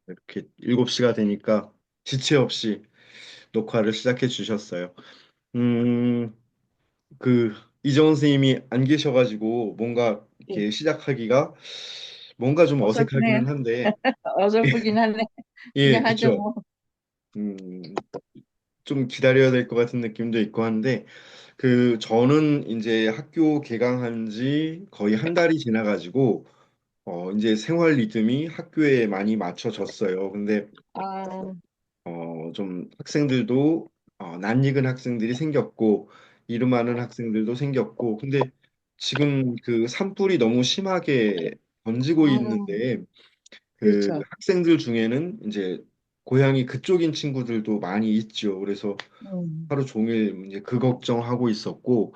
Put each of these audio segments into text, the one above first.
이렇게 7시가 되니까 지체 없이 녹화를 시작해 주셨어요. 음, 그 이정원 선생님이 안 계셔가지고 뭔가 예, 이렇게 시작하기가 뭔가 좀 어설프네요. 어색하기는 한데, 어설프긴 하네. 예, 그냥 하죠, 그쵸. 뭐. 음, 좀 기다려야 될 것 같은 느낌도 있고 한데, 저는 이제 학교 개강한 지 거의 한 달이 지나가지고, 이제 생활 리듬이 학교에 많이 맞춰졌어요. 근데 아, 좀 학생들도 낯익은 학생들이 생겼고 이름 많은 학생들도 생겼고 근데 지금 그 산불이 너무 심하게 번지고 아, 있는데 그 그렇죠. 학생들 중에는 이제 고향이 그쪽인 친구들도 많이 있죠. 그래서 음, 하루 종일 이제 그 걱정하고 있었고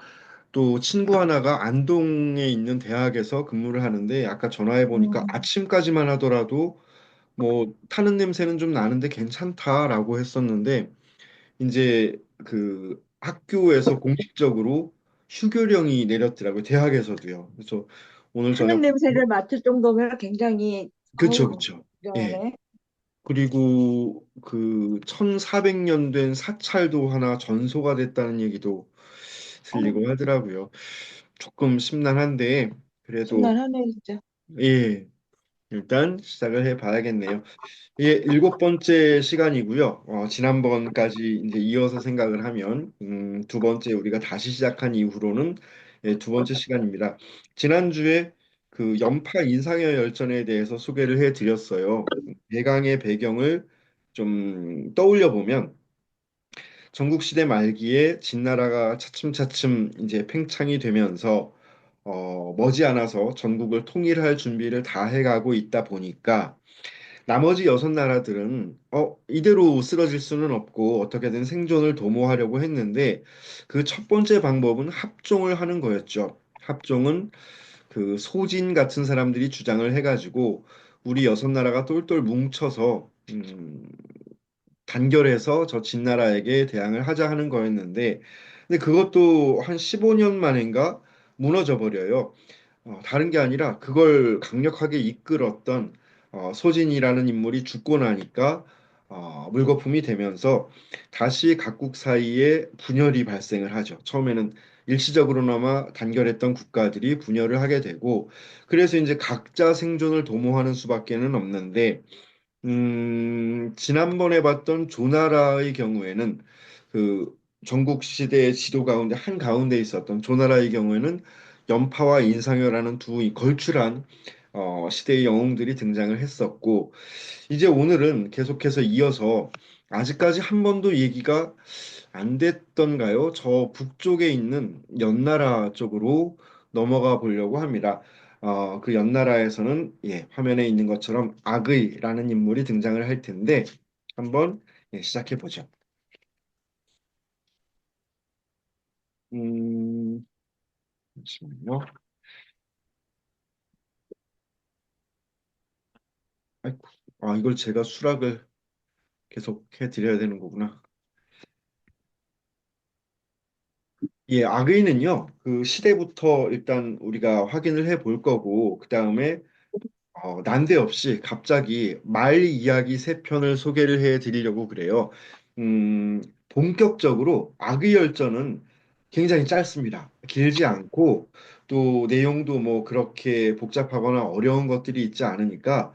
또 친구 하나가 안동에 있는 대학에서 근무를 하는데 아까 전화해 보니까 음, 아침까지만 하더라도 뭐 타는 냄새는 좀 나는데 괜찮다라고 했었는데 이제 그 학교에서 공식적으로 휴교령이 내렸더라고요. 대학에서도요. 그래서 오늘 타는 저녁 냄새를 맡을 정도면 굉장히, 그쵸 아우, 그쵸. 예. 대단하네. 그리고 그 1400년 된 사찰도 하나 전소가 됐다는 얘기도 어, 들리고 하더라고요. 조금 심란한데 그래도 심란하네, 진짜. 예. 일단 시작을 해 봐야겠네요. 예, 7번째 시간이고요. 지난번까지 이제 이어서 생각을 하면, 두 번째 우리가 다시 시작한 이후로는 예, 두 번째 시간입니다. 지난주에 그 연파 인상여 열전에 대해서 소개를 해 드렸어요. 대강의 배경을 좀 떠올려 보면, 전국시대 말기에 진나라가 차츰차츰 이제 팽창이 되면서, 머지않아서 전국을 통일할 준비를 다 해가고 있다 보니까, 나머지 6나라들은 이대로 쓰러질 수는 없고 어떻게든 생존을 도모하려고 했는데 그 첫 번째 방법은 합종을 하는 거였죠. 합종은 그 소진 같은 사람들이 주장을 해가지고 우리 6나라가 똘똘 뭉쳐서 단결해서 저 진나라에게 대항을 하자 하는 거였는데 근데 그것도 한 15년 만인가 무너져 버려요. 다른 게 아니라 그걸 강력하게 이끌었던 소진이라는 인물이 죽고 나니까 물거품이 되면서 다시 각국 사이에 분열이 발생을 하죠. 처음에는 일시적으로나마 단결했던 국가들이 분열을 하게 되고 그래서 이제 각자 생존을 도모하는 수밖에는 없는데 지난번에 봤던 조나라의 경우에는 그 전국 시대의 지도 가운데 한 가운데 있었던 조나라의 경우에는 연파와 인상효라는 두 걸출한 시대의 영웅들이 등장을 했었고 이제 오늘은 계속해서 이어서 아직까지 한 번도 얘기가 안 됐던가요? 저 북쪽에 있는 연나라 쪽으로 넘어가 보려고 합니다. 그 연나라에서는 예, 화면에 있는 것처럼 악의라는 인물이 등장을 할 텐데 한번 예, 시작해 보죠. 음, 잠시만요. 아이고, 이걸 제가 수락을 계속 해드려야 되는 거구나. 예, 악의는요, 그 시대부터 일단 우리가 확인을 해 볼 거고, 그 다음에 난데없이 갑자기 말 이야기 세 편을 소개를 해 드리려고 그래요. 음, 본격적으로 악의 열전은 굉장히 짧습니다. 길지 않고 또 내용도 뭐 그렇게 복잡하거나 어려운 것들이 있지 않으니까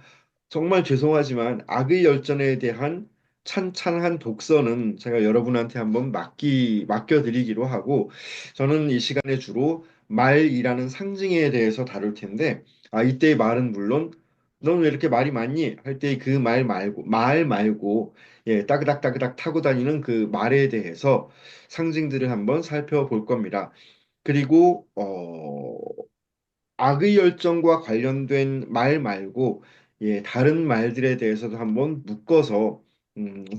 정말 죄송하지만 악의 열전에 대한 찬찬한 독서는 제가 여러분한테 한번 맡겨드리기로 하고 저는 이 시간에 주로 말이라는 상징에 대해서 다룰 텐데 이때의 말은 물론 넌 왜 이렇게 말이 많니? 할 때 그 말 말고 예, 따그닥따그닥 타고 다니는 그 말에 대해서 상징들을 한번 살펴볼 겁니다. 그리고 악의 열정과 관련된 말 말고 예, 다른 말들에 대해서도 한번 묶어서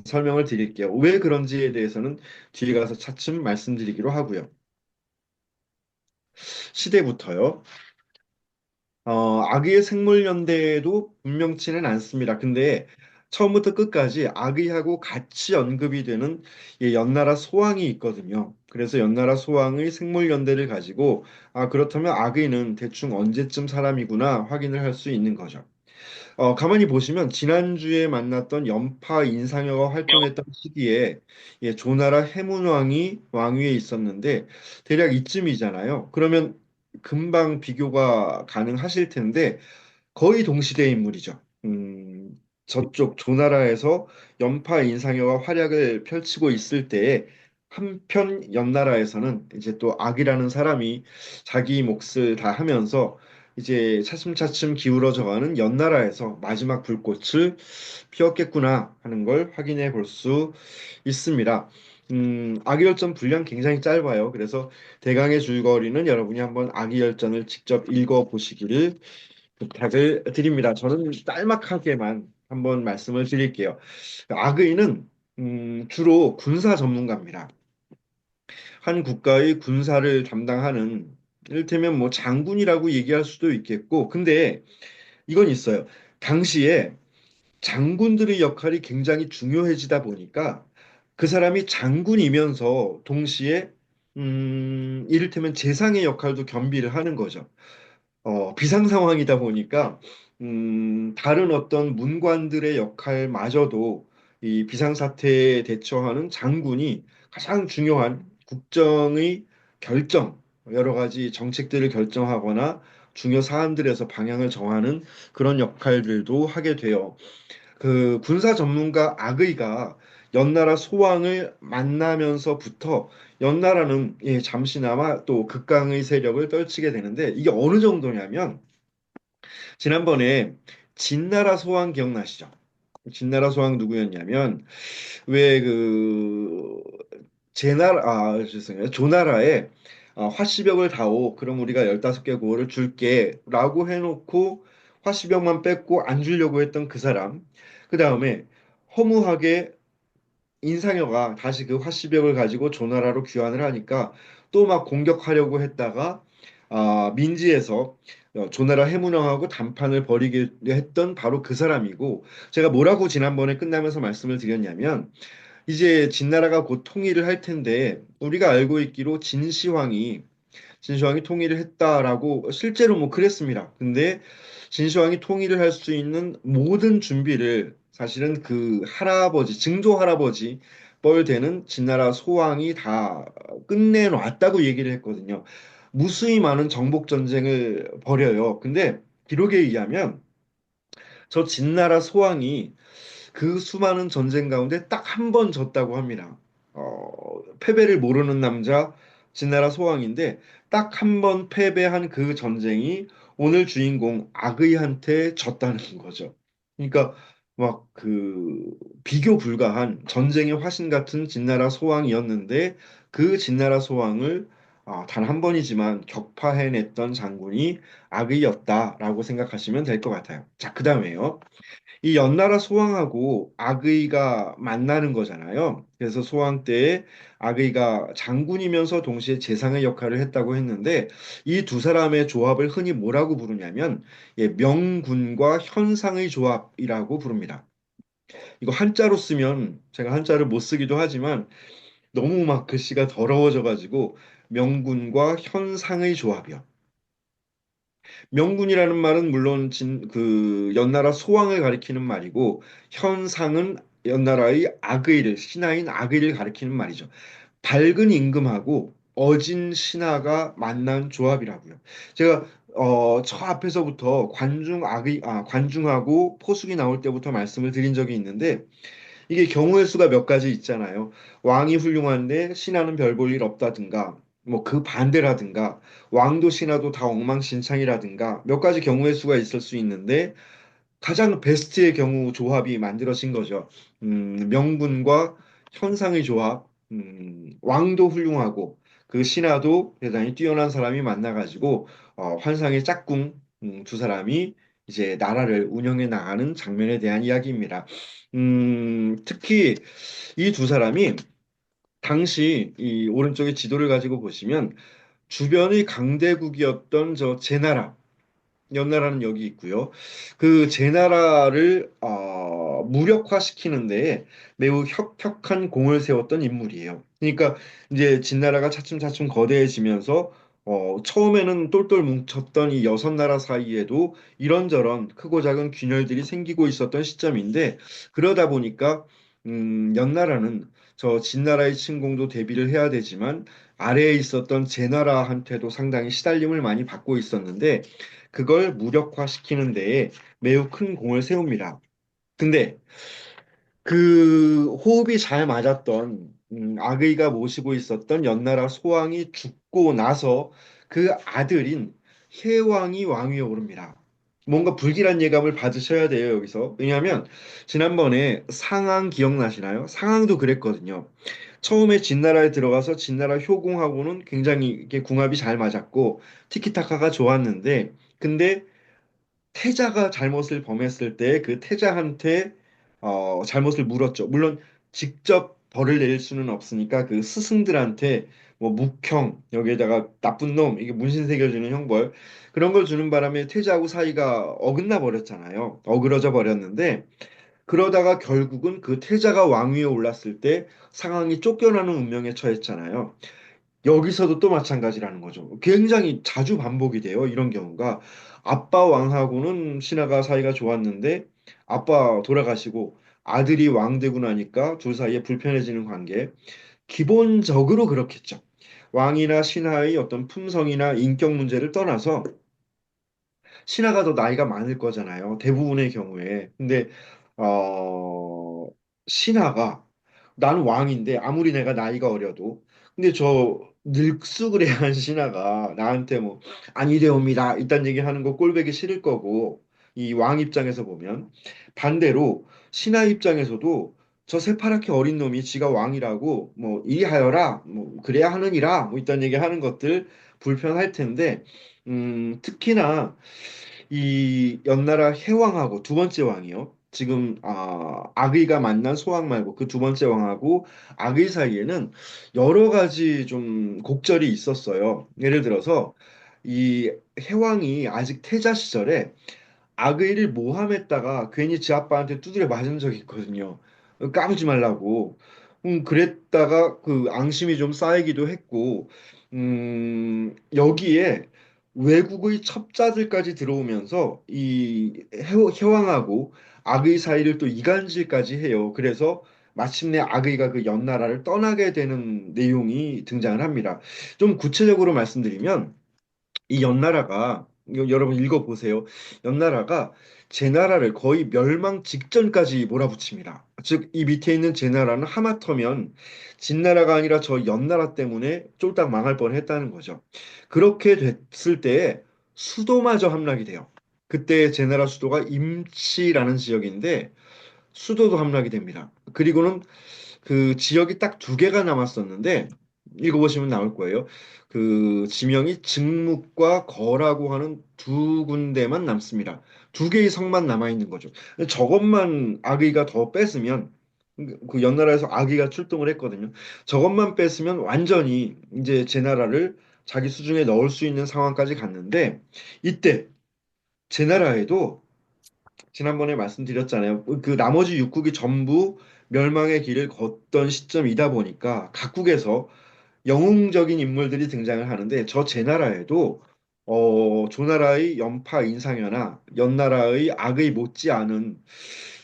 설명을 드릴게요. 왜 그런지에 대해서는 뒤에 가서 차츰 말씀드리기로 하고요. 시대부터요. 악의의 생물연대도 분명치는 않습니다. 근데 처음부터 끝까지 악의하고 같이 언급이 되는 이 연나라 소왕이 있거든요. 그래서 연나라 소왕의 생물연대를 가지고 그렇다면 악의는 대충 언제쯤 사람이구나 확인을 할 수 있는 거죠. 가만히 보시면 지난주에 만났던 연파 인상여가 활동했던 시기에 조나라 해문왕이 왕위에 있었는데 대략 이쯤이잖아요. 그러면 금방 비교가 가능하실 텐데 거의 동시대 인물이죠. 저쪽 조나라에서 연파 인상여가 활약을 펼치고 있을 때에 한편 연나라에서는 이제 또 악이라는 사람이 자기 몫을 다 하면서 이제 차츰차츰 기울어져가는 연나라에서 마지막 불꽃을 피웠겠구나 하는 걸 확인해 볼 수 있습니다. 악의열전 분량 굉장히 짧아요. 그래서 대강의 줄거리는 여러분이 한번 악의열전을 직접 읽어 보시기를 부탁을 드립니다. 저는 짤막하게만 한번 말씀을 드릴게요. 악의는 주로 군사 전문가입니다. 한 국가의 군사를 담당하는 이를테면 뭐 장군이라고 얘기할 수도 있겠고, 근데 이건 있어요. 당시에 장군들의 역할이 굉장히 중요해지다 보니까 그 사람이 장군이면서 동시에 이를테면 재상의 역할도 겸비를 하는 거죠. 비상 상황이다 보니까 다른 어떤 문관들의 역할마저도 이 비상사태에 대처하는 장군이 가장 중요한 국정의 결정, 여러 가지 정책들을 결정하거나 중요 사안들에서 방향을 정하는 그런 역할들도 하게 돼요. 그 군사 전문가 악의가 연나라 소왕을 만나면서부터 연나라는 잠시나마 또 극강의 세력을 떨치게 되는데 이게 어느 정도냐면 지난번에 진나라 소왕 기억나시죠? 진나라 소왕 누구였냐면 왜 그 제나라 죄송해요. 조나라에 화시벽을 다오. 그럼 우리가 15개 고을을 줄게라고 해놓고 화시벽만 뺏고 안 주려고 했던 그 사람. 그 다음에 허무하게 인상여가 다시 그 화시벽을 가지고 조나라로 귀환을 하니까 또 막 공격하려고 했다가 민지에서 조나라 해문왕하고 담판을 벌이게 했던 바로 그 사람이고 제가 뭐라고 지난번에 끝나면서 말씀을 드렸냐면 이제 진나라가 곧 통일을 할 텐데 우리가 알고 있기로 진시황이 통일을 했다라고 실제로 뭐 그랬습니다. 근데 진시황이 통일을 할 수 있는 모든 준비를 사실은 그 할아버지, 증조 할아버지 뻘 되는 진나라 소왕이 다 끝내놨다고 얘기를 했거든요. 무수히 많은 정복 전쟁을 벌여요. 근데 기록에 의하면 저 진나라 소왕이 그 수많은 전쟁 가운데 딱 한 번 졌다고 합니다. 패배를 모르는 남자 진나라 소왕인데 딱 한 번 패배한 그 전쟁이 오늘 주인공 악의한테 졌다는 거죠. 그러니까 막 그 비교 불가한 전쟁의 화신 같은 진나라 소왕이었는데 그 진나라 소왕을 단 한 번이지만 격파해냈던 장군이 악의였다라고 생각하시면 될 것 같아요. 자, 그 다음에요. 이 연나라 소왕하고 악의가 만나는 거잖아요. 그래서 소왕 때에 악의가 장군이면서 동시에 재상의 역할을 했다고 했는데 이 두 사람의 조합을 흔히 뭐라고 부르냐면 명군과 현상의 조합이라고 부릅니다. 이거 한자로 쓰면 제가 한자를 못 쓰기도 하지만 너무 막 글씨가 더러워져가지고 명군과 현상의 조합이요. 명군이라는 말은 물론 그 연나라 소왕을 가리키는 말이고 현상은 연나라의 악의를 신하인 악의를 가리키는 말이죠. 밝은 임금하고 어진 신하가 만난 조합이라고요. 제가 저 앞에서부터 관중하고 포숙이 나올 때부터 말씀을 드린 적이 있는데 이게 경우의 수가 몇 가지 있잖아요. 왕이 훌륭한데 신하는 별 볼 일 없다든가, 뭐 그 반대라든가, 왕도 신하도 다 엉망진창이라든가 몇 가지 경우의 수가 있을 수 있는데 가장 베스트의 경우 조합이 만들어진 거죠. 명분과 현상의 조합, 왕도 훌륭하고 그 신하도 대단히 뛰어난 사람이 만나가지고 환상의 짝꿍 두 사람이 이제 나라를 운영해 나가는 장면에 대한 이야기입니다. 특히 이 두 사람이 당시 이 오른쪽에 지도를 가지고 보시면 주변의 강대국이었던 저 제나라 연나라는 여기 있고요. 그 제나라를 무력화시키는 데 매우 혁혁한 공을 세웠던 인물이에요. 그러니까 이제 진나라가 차츰차츰 거대해지면서 처음에는 똘똘 뭉쳤던 이 여섯 나라 사이에도 이런저런 크고 작은 균열들이 생기고 있었던 시점인데, 그러다 보니까 연나라는 저 진나라의 침공도 대비를 해야 되지만 아래에 있었던 제나라한테도 상당히 시달림을 많이 받고 있었는데, 그걸 무력화시키는 데에 매우 큰 공을 세웁니다. 근데 그 호흡이 잘 맞았던 아그이가 모시고 있었던 연나라 소왕이 죽고 나서 그 아들인 해왕이 왕위에 오릅니다. 뭔가 불길한 예감을 받으셔야 돼요, 여기서. 왜냐하면 지난번에 상황 기억나시나요? 상황도 그랬거든요. 처음에 진나라에 들어가서 진나라 효공하고는 굉장히 이렇게 궁합이 잘 맞았고 티키타카가 좋았는데, 근데 태자가 잘못을 범했을 때 그 태자한테 잘못을 물었죠. 물론 직접 벌을 내릴 수는 없으니까 그 스승들한테 뭐 묵형 여기에다가 나쁜 놈 이게 문신 새겨주는 형벌 그런 걸 주는 바람에 태자하고 사이가 어긋나 버렸잖아요. 어그러져 버렸는데 그러다가 결국은 그 태자가 왕위에 올랐을 때 상황이 쫓겨나는 운명에 처했잖아요. 여기서도 또 마찬가지라는 거죠. 굉장히 자주 반복이 돼요. 이런 경우가. 아빠 왕하고는 신하가 사이가 좋았는데 아빠 돌아가시고 아들이 왕 되고 나니까 둘 사이에 불편해지는 관계. 기본적으로 그렇겠죠. 왕이나 신하의 어떤 품성이나 인격 문제를 떠나서 신하가 더 나이가 많을 거잖아요. 대부분의 경우에. 근데 어 신하가 나는 왕인데 아무리 내가 나이가 어려도 근데 저 늙수그레한 신하가 나한테 뭐 아니되옵니다. 이딴 얘기 하는 거 꼴보기 싫을 거고 이 왕 입장에서 보면 반대로 신하 입장에서도 저 새파랗게 어린 놈이 지가 왕이라고 뭐 이리하여라 뭐 그래야 하느니라 뭐 이딴 얘기 하는 것들 불편할 텐데 특히나 이 연나라 해왕하고 두 번째 왕이요. 지금 아의가 만난 소왕 말고 그 두 번째 왕하고 아의 사이에는 여러 가지 좀 곡절이 있었어요. 예를 들어서 이 해왕이 아직 태자 시절에 아그이를 모함했다가 괜히 지 아빠한테 두드려 맞은 적이 있거든요. 까부지 말라고. 그랬다가 그 앙심이 좀 쌓이기도 했고, 여기에 외국의 첩자들까지 들어오면서 이 해왕하고 아그이 사이를 또 이간질까지 해요. 그래서 마침내 아그이가 그 연나라를 떠나게 되는 내용이 등장을 합니다. 좀 구체적으로 말씀드리면, 이 연나라가 여러분 읽어보세요. 연나라가 제나라를 거의 멸망 직전까지 몰아붙입니다. 즉, 이 밑에 있는 제나라는 하마터면 진나라가 아니라 저 연나라 때문에 쫄딱 망할 뻔했다는 거죠. 그렇게 됐을 때에 수도마저 함락이 돼요. 그때 제나라 수도가 임치라는 지역인데 수도도 함락이 됩니다. 그리고는 그 지역이 딱 두 개가 남았었는데 읽어보시면 나올 거예요. 그 지명이 증묵과 거라고 하는 두 군데만 남습니다. 두 개의 성만 남아 있는 거죠. 저것만 아기가 더 뺐으면 그 연나라에서 아기가 출동을 했거든요. 저것만 뺐으면 완전히 이제 제 나라를 자기 수중에 넣을 수 있는 상황까지 갔는데 이때 제 나라에도 지난번에 말씀드렸잖아요. 그 나머지 육국이 전부 멸망의 길을 걷던 시점이다 보니까 각국에서 영웅적인 인물들이 등장을 하는데 저 제나라에도 조나라의 연파 인상현나 연나라의 악의 못지않은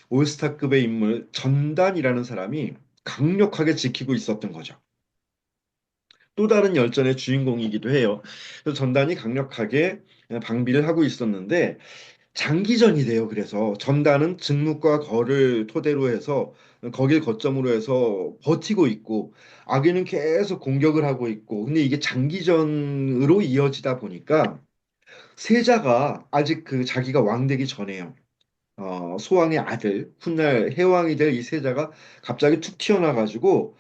올스타급의 인물 전단이라는 사람이 강력하게 지키고 있었던 거죠. 또 다른 열전의 주인공이기도 해요. 그래서 전단이 강력하게 방비를 하고 있었는데 장기전이 돼요. 그래서 전단은 증묵과 거를 토대로 해서 거길 거점으로 해서 버티고 있고 악인은 계속 공격을 하고 있고 근데 이게 장기전으로 이어지다 보니까 세자가 아직 그 자기가 왕 되기 전에요. 소왕의 아들 훗날 해왕이 될 이 세자가 갑자기 툭 튀어나와가지고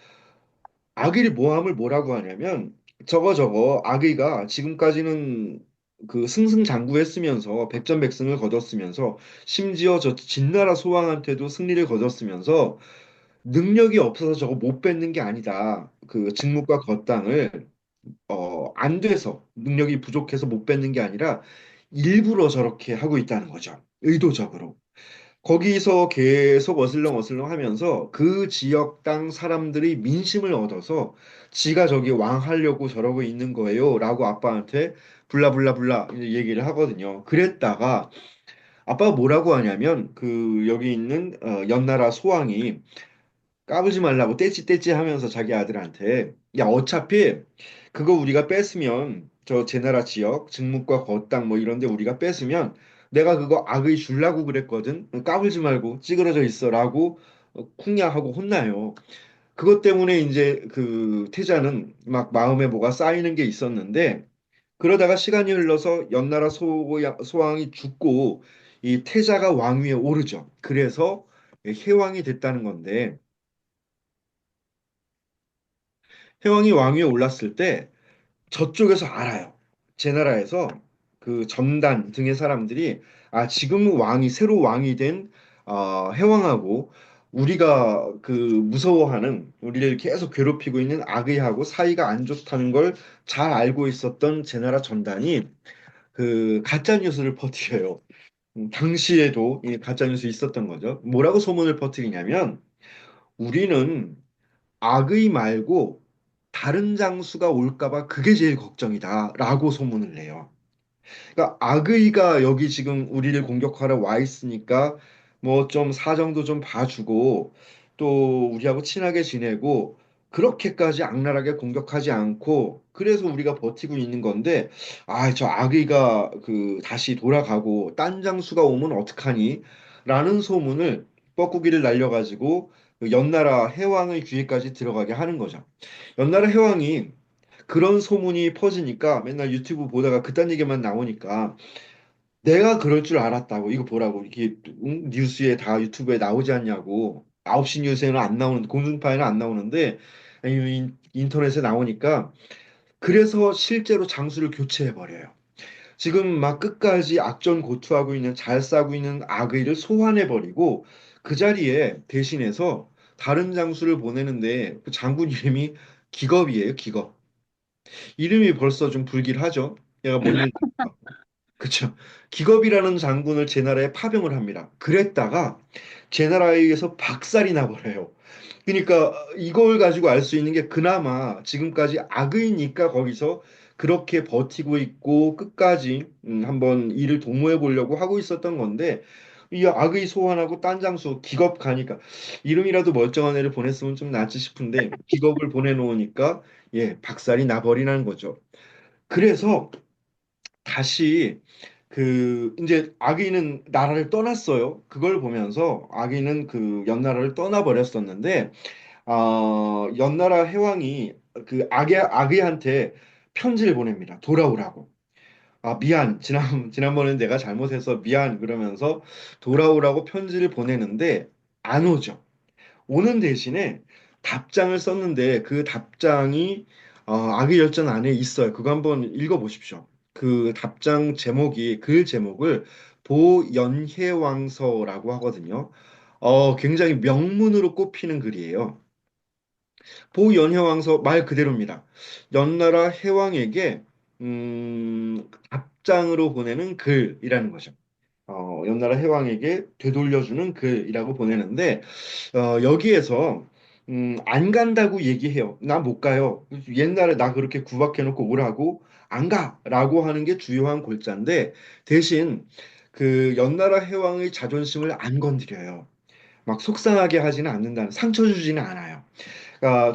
아기를 모함을 뭐라고 하냐면 저거 아기가 지금까지는 그 승승장구했으면서 백전백승을 거뒀으면서 심지어 저 진나라 소왕한테도 승리를 거뒀으면서 능력이 없어서 저거 못 뺏는 게 아니다. 그 직무과 거땅을 안 돼서 능력이 부족해서 못 뺏는 게 아니라 일부러 저렇게 하고 있다는 거죠. 의도적으로. 거기서 계속 어슬렁 어슬렁 하면서 그 지역 땅 사람들의 민심을 얻어서 지가 저기 왕 하려고 저러고 있는 거예요. 라고 아빠한테 블라블라블라 이제 얘기를 하거든요. 그랬다가 아빠가 뭐라고 하냐면 그 여기 있는 연나라 소왕이 까불지 말라고 떼찌떼찌 하면서 자기 아들한테 야 어차피 그거 우리가 뺐으면 저 제나라 지역 증묵과 거땅 뭐 이런 데 우리가 뺐으면 내가 그거 악의 줄라고 그랬거든 까불지 말고 찌그러져 있어라고 쿵야하고 혼나요. 그것 때문에 이제 그 태자는 막 마음에 뭐가 쌓이는 게 있었는데 그러다가 시간이 흘러서 연나라 소왕이 죽고 이 태자가 왕위에 오르죠. 그래서 해왕이 됐다는 건데 해왕이 왕위에 올랐을 때 저쪽에서 알아요. 제 나라에서 그 점단 등의 사람들이 아 지금 왕이 새로 왕이 된 해왕하고 우리가 그 무서워하는 우리를 계속 괴롭히고 있는 악의하고 사이가 안 좋다는 걸 잘 알고 있었던 제 나라 전단이 그 가짜 뉴스를 퍼뜨려요. 당시에도 이 가짜 뉴스 있었던 거죠. 뭐라고 소문을 퍼뜨리냐면 우리는 악의 말고 다른 장수가 올까봐 그게 제일 걱정이다라고 소문을 내요. 그러니까 악의가 여기 지금 우리를 공격하러 와 있으니까 뭐 좀 사정도 좀 봐주고 또 우리하고 친하게 지내고 그렇게까지 악랄하게 공격하지 않고 그래서 우리가 버티고 있는 건데 아, 저 악의가 그 다시 돌아가고 딴 장수가 오면 어떡하니? 라는 소문을 뻐꾸기를 날려가지고 그 연나라 해왕의 귀에까지 들어가게 하는 거죠. 연나라 해왕이 그런 소문이 퍼지니까 맨날 유튜브 보다가 그딴 얘기만 나오니까 내가 그럴 줄 알았다고 이거 보라고 이게 뉴스에 다 유튜브에 나오지 않냐고 9시 뉴스에는 안 나오는 공중파에는 안 나오는데 인터넷에 나오니까 그래서 실제로 장수를 교체해 버려요. 지금 막 끝까지 악전고투하고 있는 잘 싸고 있는 악의를 소환해 버리고 그 자리에 대신해서 다른 장수를 보내는데 그 장군 이름이 기겁이에요, 기겁. 이름이 벌써 좀 불길하죠. 얘가 뭔 일, 그쵸. 기겁이라는 장군을 제 나라에 파병을 합니다. 그랬다가 제 나라에 의해서 박살이 나버려요. 그러니까 이걸 가지고 알 수 있는 게 그나마 지금까지 악의니까 거기서 그렇게 버티고 있고 끝까지 한번 이를 도모해 보려고 하고 있었던 건데 이 악의 소환하고 딴 장수 기겁 가니까 이름이라도 멀쩡한 애를 보냈으면 좀 낫지 싶은데 기겁을 보내놓으니까 예 박살이 나버리는 거죠. 그래서 다시 그 이제 아기는 나라를 떠났어요. 그걸 보면서 아기는 그 연나라를 떠나버렸었는데 연나라 해왕이 그 아기한테 편지를 보냅니다. 돌아오라고. 아 미안 지난번에 내가 잘못해서 미안 그러면서 돌아오라고 편지를 보내는데 안 오죠. 오는 대신에 답장을 썼는데 그 답장이 악의 열전 안에 있어요. 그거 한번 읽어보십시오. 그 답장 제목이 글 제목을 보연해왕서라고 하거든요. 굉장히 명문으로 꼽히는 글이에요. 보연해왕서 말 그대로입니다. 연나라 해왕에게 답장으로 보내는 글이라는 거죠. 연나라 해왕에게 되돌려주는 글이라고 보내는데 여기에서 안 간다고 얘기해요. 나 못 가요. 옛날에 나 그렇게 구박해놓고 오라고 안 가라고 하는 게 주요한 골자인데 대신 그 연나라 해왕의 자존심을 안 건드려요. 막 속상하게 하지는 않는다는 상처 주지는 않아요.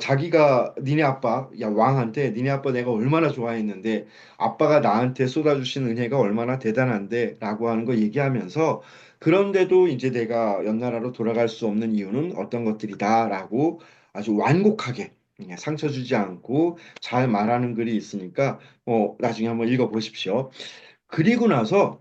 자기가 니네 아빠, 야 왕한테 니네 아빠 내가 얼마나 좋아했는데 아빠가 나한테 쏟아주신 은혜가 얼마나 대단한데 라고 하는 거 얘기하면서 그런데도 이제 내가 연나라로 돌아갈 수 없는 이유는 어떤 것들이다라고 아주 완곡하게 상처 주지 않고 잘 말하는 글이 있으니까 나중에 한번 읽어보십시오. 그리고 나서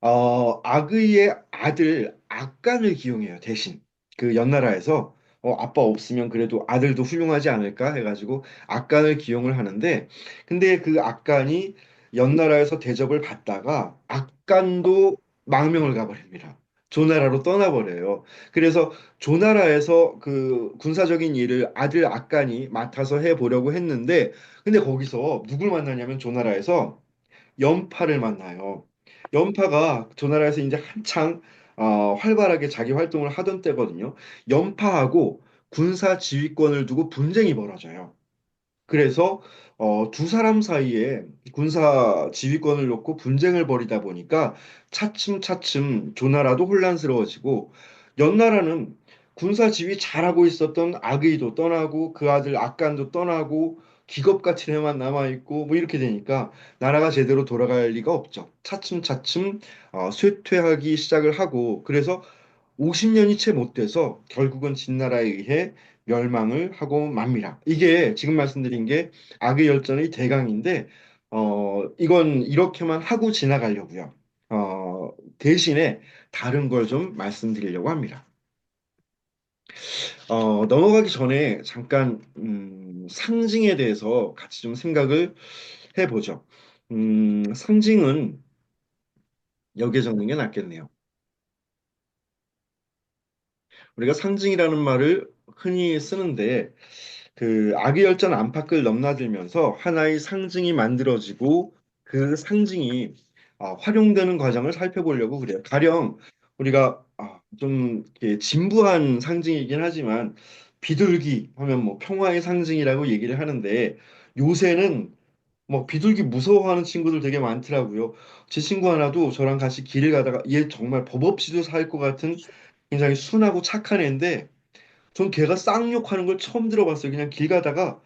악의의 아들 악간을 기용해요, 대신. 그 연나라에서 아빠 없으면 그래도 아들도 훌륭하지 않을까 해가지고 악간을 기용을 하는데 근데 그 악간이 연나라에서 대접을 받다가 악간도 망명을 가버립니다. 조나라로 떠나버려요. 그래서 조나라에서 그 군사적인 일을 아들 악간이 맡아서 해보려고 했는데 근데 거기서 누굴 만나냐면 조나라에서 연파를 만나요. 연파가 저 나라에서 이제 한창 활발하게 자기 활동을 하던 때거든요. 연파하고 군사 지휘권을 두고 분쟁이 벌어져요. 그래서 두 사람 사이에 군사 지휘권을 놓고 분쟁을 벌이다 보니까 차츰차츰 조나라도 혼란스러워지고 연나라는 군사 지휘 잘하고 있었던 아의도 떠나고 그 아들 악간도 떠나고 기겁같은 애만 남아있고 뭐 이렇게 되니까 나라가 제대로 돌아갈 리가 없죠. 차츰차츰 쇠퇴하기 시작을 하고 그래서 50년이 채 못 돼서 결국은 진나라에 의해 멸망을 하고 맙니다. 이게 지금 말씀드린 게 악의 열전의 대강인데, 이건 이렇게만 하고 지나가려고요. 대신에 다른 걸 좀 말씀드리려고 합니다. 넘어가기 전에 잠깐, 상징에 대해서 같이 좀 생각을 해보죠. 상징은 여기에 적는 게 낫겠네요. 우리가 상징이라는 말을 흔히 쓰는데, 그 악의 열전 안팎을 넘나들면서 하나의 상징이 만들어지고 그 상징이 활용되는 과정을 살펴보려고 그래요. 가령 우리가 좀 이렇게 진부한 상징이긴 하지만 비둘기 하면 뭐 평화의 상징이라고 얘기를 하는데 요새는 뭐 비둘기 무서워하는 친구들 되게 많더라고요. 제 친구 하나도 저랑 같이 길을 가다가 얘 정말 법 없이도 살 것 같은 굉장히 순하고 착한 애인데 전 걔가 쌍욕하는 걸 처음 들어봤어요. 그냥 길 가다가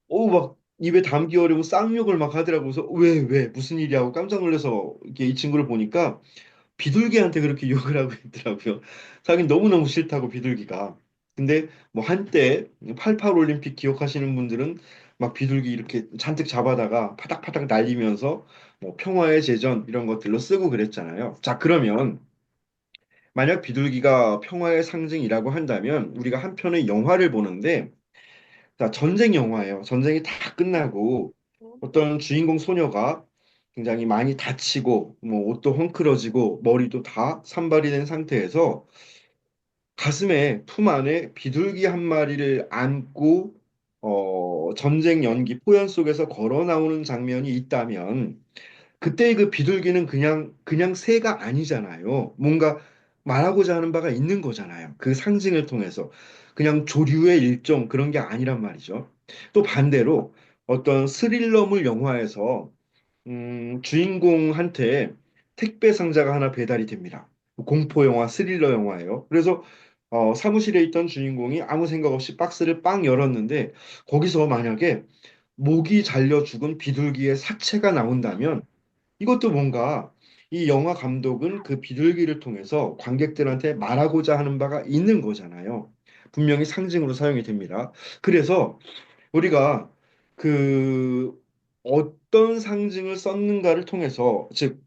막 입에 담기 어려고 쌍욕을 막 하더라고요. 그래서 왜 무슨 일이야 하고 깜짝 놀라서 이렇게 이 친구를 보니까 비둘기한테 그렇게 욕을 하고 있더라고요. 자기는 너무너무 싫다고 비둘기가. 근데 뭐 한때 88 올림픽 기억하시는 분들은 막 비둘기 이렇게 잔뜩 잡아다가 파닥파닥 날리면서 뭐 평화의 제전 이런 것들로 쓰고 그랬잖아요. 자, 그러면 만약 비둘기가 평화의 상징이라고 한다면 우리가 한 편의 영화를 보는데 자, 전쟁 영화예요. 전쟁이 다 끝나고 어떤 주인공 소녀가 굉장히 많이 다치고 뭐 옷도 헝클어지고 머리도 다 산발이 된 상태에서 가슴에 품 안에 비둘기 한 마리를 안고 전쟁 연기 포연 속에서 걸어 나오는 장면이 있다면 그때의 그 비둘기는 그냥 새가 아니잖아요. 뭔가 말하고자 하는 바가 있는 거잖아요. 그 상징을 통해서. 그냥 조류의 일종 그런 게 아니란 말이죠. 또 반대로 어떤 스릴러물 영화에서 주인공한테 택배 상자가 하나 배달이 됩니다. 공포 영화, 스릴러 영화예요. 그래서 사무실에 있던 주인공이 아무 생각 없이 박스를 빵 열었는데 거기서 만약에 목이 잘려 죽은 비둘기의 사체가 나온다면 이것도 뭔가 이 영화 감독은 그 비둘기를 통해서 관객들한테 말하고자 하는 바가 있는 거잖아요. 분명히 상징으로 사용이 됩니다. 그래서 우리가 그 어떤 상징을 썼는가를 통해서, 즉,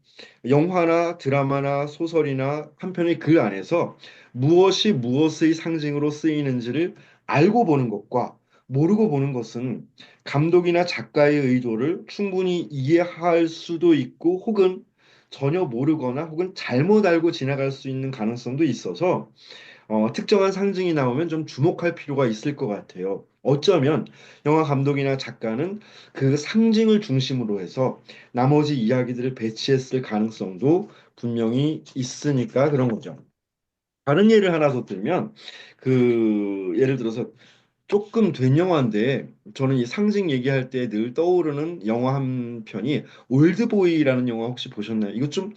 영화나 드라마나 소설이나 한 편의 글 안에서 무엇이 무엇의 상징으로 쓰이는지를 알고 보는 것과 모르고 보는 것은 감독이나 작가의 의도를 충분히 이해할 수도 있고 혹은 전혀 모르거나 혹은 잘못 알고 지나갈 수 있는 가능성도 있어서 특정한 상징이 나오면 좀 주목할 필요가 있을 것 같아요. 어쩌면 영화 감독이나 작가는 그 상징을 중심으로 해서 나머지 이야기들을 배치했을 가능성도 분명히 있으니까 그런 거죠. 다른 예를 하나 더 들면 예를 들어서 조금 된 영화인데 저는 이 상징 얘기할 때 늘 떠오르는 영화 한 편이 올드보이라는 영화 혹시 보셨나요? 이거 좀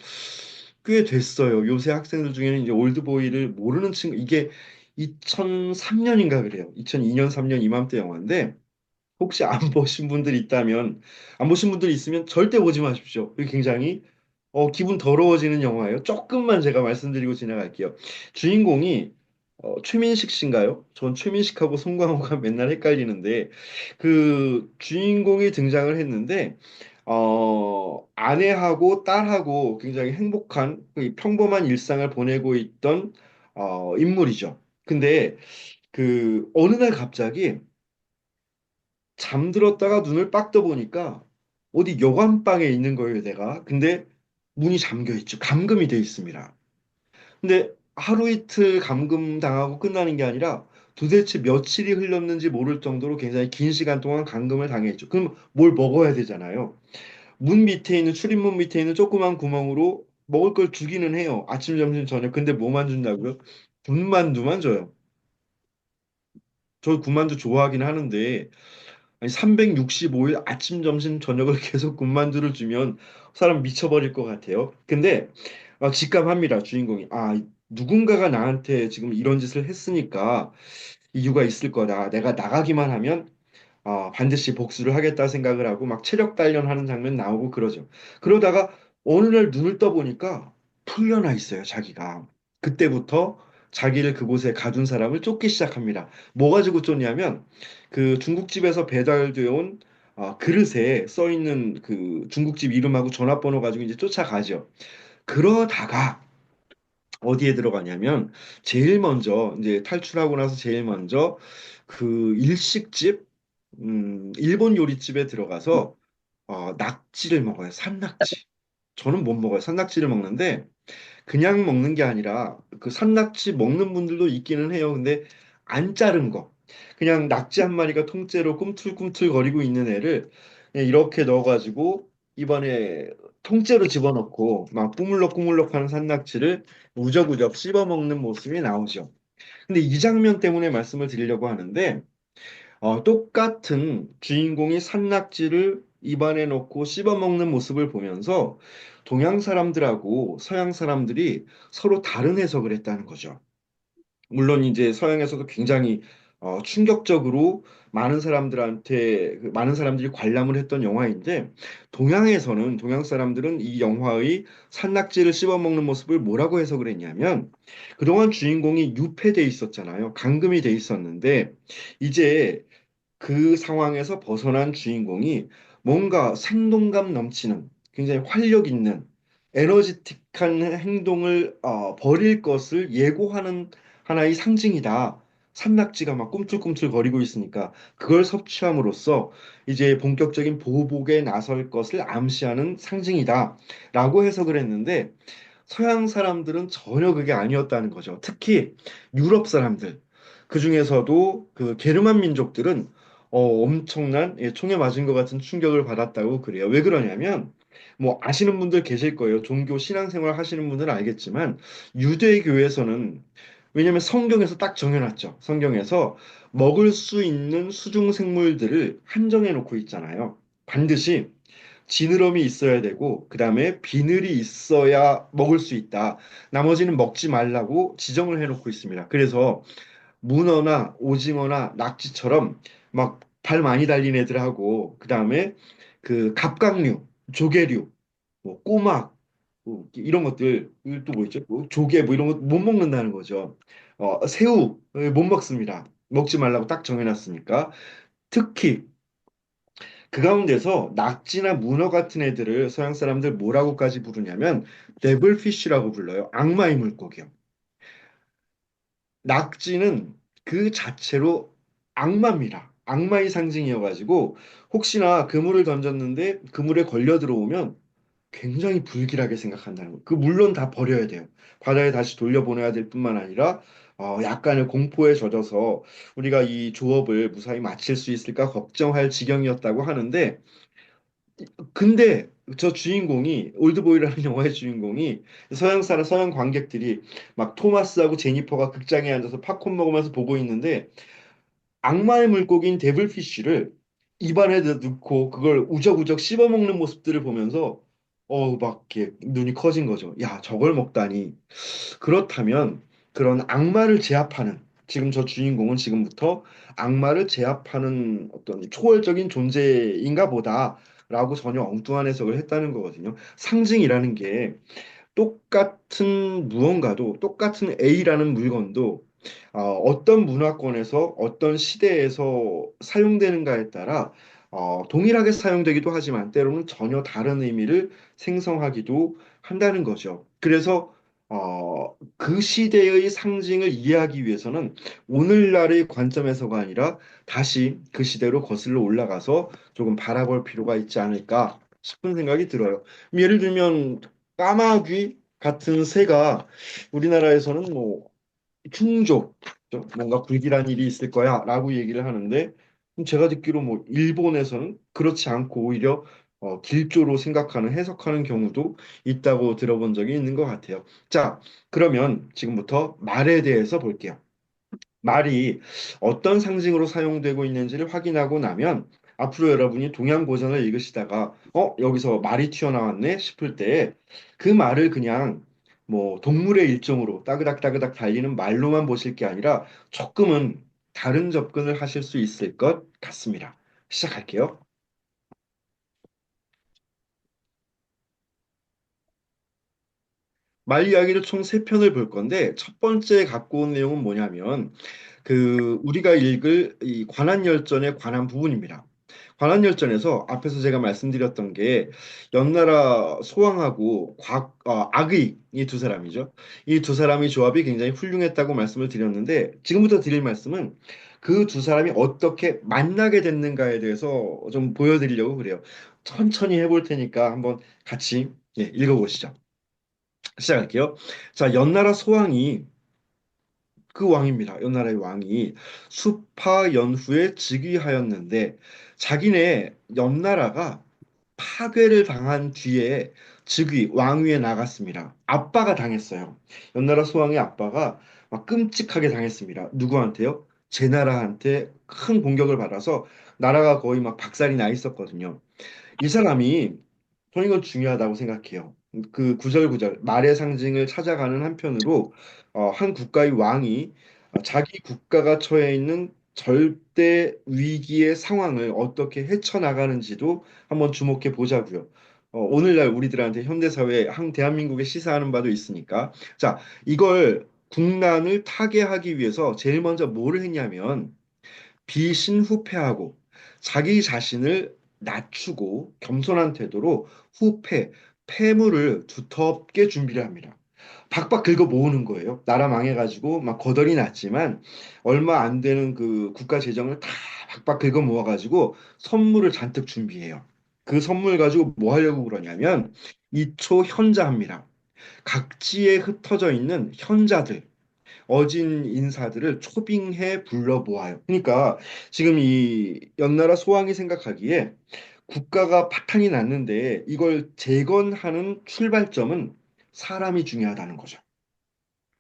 꽤 됐어요. 요새 학생들 중에는 이제 올드보이를 모르는 친구 이게 2003년인가 그래요. 2002년 3년 이맘때 영화인데 혹시 안 보신 분들이 있다면, 안 보신 분들이 있으면 절대 보지 마십시오. 이게 굉장히 기분 더러워지는 영화예요. 조금만 제가 말씀드리고 지나갈게요. 주인공이 최민식 씨인가요? 전 최민식하고 송강호가 맨날 헷갈리는데 그 주인공이 등장을 했는데 아내하고 딸하고 굉장히 행복한 그 평범한 일상을 보내고 있던 인물이죠. 근데 그 어느 날 갑자기 잠들었다가 눈을 빡 떠보니까 어디 여관방에 있는 거예요, 내가. 근데 문이 잠겨 있죠. 감금이 돼 있습니다. 근데 하루 이틀 감금 당하고 끝나는 게 아니라 도대체 며칠이 흘렀는지 모를 정도로 굉장히 긴 시간 동안 감금을 당했죠. 그럼 뭘 먹어야 되잖아요. 문 밑에 있는 출입문 밑에 있는 조그만 구멍으로 먹을 걸 주기는 해요. 아침, 점심, 저녁. 근데 뭐만 준다고요? 군만두만 줘요. 저 군만두 좋아하긴 하는데 아니 365일 아침, 점심, 저녁을 계속 군만두를 주면 사람 미쳐버릴 것 같아요. 근데 직감합니다, 주인공이. 누군가가 나한테 지금 이런 짓을 했으니까 이유가 있을 거다. 내가 나가기만 하면 반드시 복수를 하겠다 생각을 하고 막 체력 단련하는 장면 나오고 그러죠. 그러다가 어느 날 눈을 떠보니까 풀려나 있어요, 자기가. 그때부터 자기를 그곳에 가둔 사람을 쫓기 시작합니다. 뭐 가지고 쫓냐면 그 중국집에서 배달되어 온 그릇에 써 있는 그 중국집 이름하고 전화번호 가지고 이제 쫓아가죠. 그러다가 어디에 들어가냐면 제일 먼저 이제 탈출하고 나서 제일 먼저 그 일식집 일본 요리집에 들어가서 낙지를 먹어요. 산낙지. 저는 못 먹어요. 산낙지를 먹는데 그냥 먹는 게 아니라 그 산낙지 먹는 분들도 있기는 해요. 근데 안 자른 거. 그냥 낙지 한 마리가 통째로 꿈틀꿈틀 거리고 있는 애를 그냥 이렇게 넣어가지고 입안에 통째로 집어넣고 막 꾸물럭꾸물럭 하는 산낙지를 우적우적 씹어 먹는 모습이 나오죠. 근데 이 장면 때문에 말씀을 드리려고 하는데 똑같은 주인공이 산낙지를 입안에 넣고 씹어먹는 모습을 보면서 동양 사람들하고 서양 사람들이 서로 다른 해석을 했다는 거죠. 물론 이제 서양에서도 굉장히 충격적으로 많은 사람들이 관람을 했던 영화인데 동양 사람들은 이 영화의 산낙지를 씹어먹는 모습을 뭐라고 해석을 했냐면 그동안 주인공이 유폐돼 있었잖아요. 감금이 돼 있었는데 이제 그 상황에서 벗어난 주인공이 뭔가 생동감 넘치는 굉장히 활력 있는 에너지틱한 행동을 벌일 것을 예고하는 하나의 상징이다. 산낙지가 막 꿈틀꿈틀 거리고 있으니까 그걸 섭취함으로써 이제 본격적인 보복에 나설 것을 암시하는 상징이다. 라고 해석을 했는데 서양 사람들은 전혀 그게 아니었다는 거죠. 특히 유럽 사람들. 그 중에서도 그 게르만 민족들은 엄청난 총에 맞은 것 같은 충격을 받았다고 그래요. 왜 그러냐면 뭐 아시는 분들 계실 거예요. 종교 신앙생활 하시는 분들은 알겠지만 유대교에서는 왜냐면 성경에서 딱 정해놨죠. 성경에서 먹을 수 있는 수중 생물들을 한정해 놓고 있잖아요. 반드시 지느러미 있어야 되고 그다음에 비늘이 있어야 먹을 수 있다. 나머지는 먹지 말라고 지정을 해놓고 있습니다. 그래서 문어나 오징어나 낙지처럼 막 발 많이 달린 애들하고 그다음에 그 갑각류, 조개류, 뭐 꼬막 뭐 이런 것들 또 뭐 있죠? 뭐 조개 뭐 이런 거 못 먹는다는 거죠. 새우 못 먹습니다. 먹지 말라고 딱 정해놨으니까. 특히 그 가운데서 낙지나 문어 같은 애들을 서양 사람들 뭐라고까지 부르냐면 데블피쉬라고 불러요. 악마의 물고기요. 낙지는 그 자체로 악마입니다. 악마의 상징이어가지고 혹시나 그물을 던졌는데 그물에 걸려 들어오면 굉장히 불길하게 생각한다는 거. 그 물론 다 버려야 돼요. 바다에 다시 돌려보내야 될 뿐만 아니라 약간의 공포에 젖어서 우리가 이 조업을 무사히 마칠 수 있을까 걱정할 지경이었다고 하는데 근데 저 주인공이 올드보이라는 영화의 주인공이 서양 관객들이 막 토마스하고 제니퍼가 극장에 앉아서 팝콘 먹으면서 보고 있는데 악마의 물고기인 데블피쉬를 입안에 넣고 그걸 우적우적 씹어먹는 모습들을 보면서 막 이렇게 눈이 커진 거죠. 야, 저걸 먹다니. 그렇다면 그런 악마를 제압하는 지금 저 주인공은 지금부터 악마를 제압하는 어떤 초월적인 존재인가 보다라고 전혀 엉뚱한 해석을 했다는 거거든요. 상징이라는 게 똑같은 무언가도 똑같은 A라는 물건도 어떤 문화권에서 어떤 시대에서 사용되는가에 따라 동일하게 사용되기도 하지만 때로는 전혀 다른 의미를 생성하기도 한다는 거죠. 그래서 그 시대의 상징을 이해하기 위해서는 오늘날의 관점에서가 아니라 다시 그 시대로 거슬러 올라가서 조금 바라볼 필요가 있지 않을까 싶은 생각이 들어요. 예를 들면 까마귀 같은 새가 우리나라에서는 뭐 흉조, 뭔가 불길한 일이 있을 거야라고 얘기를 하는데 제가 듣기로 뭐 일본에서는 그렇지 않고 오히려 길조로 생각하는 해석하는 경우도 있다고 들어본 적이 있는 것 같아요. 자, 그러면 지금부터 말에 대해서 볼게요. 말이 어떤 상징으로 사용되고 있는지를 확인하고 나면 앞으로 여러분이 동양 고전을 읽으시다가 여기서 말이 튀어나왔네 싶을 때 그 말을 그냥 뭐 동물의 일종으로 따그닥따그닥 달리는 말로만 보실 게 아니라 조금은 다른 접근을 하실 수 있을 것 같습니다. 시작할게요. 말 이야기를 총 세편을 볼 건데 첫 번째 갖고 온 내용은 뭐냐면 우리가 읽을 이 관한열전에 관한 부분입니다. 관한열전에서 앞에서 제가 말씀드렸던 게 연나라 소왕하고 악의 이 두 사람이죠. 이 두 사람의 조합이 굉장히 훌륭했다고 말씀을 드렸는데 지금부터 드릴 말씀은 그 두 사람이 어떻게 만나게 됐는가에 대해서 좀 보여드리려고 그래요. 천천히 해볼 테니까 한번 같이 읽어보시죠. 시작할게요. 자, 연나라 소왕이 그 왕입니다. 연나라의 왕이 수파 연후에 즉위하였는데 자기네 연나라가 파괴를 당한 뒤에 즉위 왕위에 나갔습니다. 아빠가 당했어요. 연나라 소왕의 아빠가 막 끔찍하게 당했습니다. 누구한테요? 제 나라한테 큰 공격을 받아서 나라가 거의 막 박살이 나 있었거든요. 이 사람이 저는 이건 중요하다고 생각해요. 그 구절구절 말의 상징을 찾아가는 한편으로 한 국가의 왕이 자기 국가가 처해 있는 절대 위기의 상황을 어떻게 헤쳐나가는지도 한번 주목해 보자고요. 오늘날 우리들한테 현대사회, 대한민국에 시사하는 바도 있으니까. 자, 이걸 국난을 타개하기 위해서 제일 먼저 뭐를 했냐면 비신후패하고 자기 자신을 낮추고 겸손한 태도로 패물을 두텁게 준비를 합니다. 박박 긁어 모으는 거예요. 나라 망해가지고 막 거덜이 났지만 얼마 안 되는 그 국가 재정을 다 박박 긁어 모아가지고 선물을 잔뜩 준비해요. 그 선물 가지고 뭐 하려고 그러냐면 이초 현자합니다. 각지에 흩어져 있는 현자들, 어진 인사들을 초빙해 불러 모아요. 그러니까 지금 이 연나라 소왕이 생각하기에 국가가 파탄이 났는데 이걸 재건하는 출발점은 사람이 중요하다는 거죠.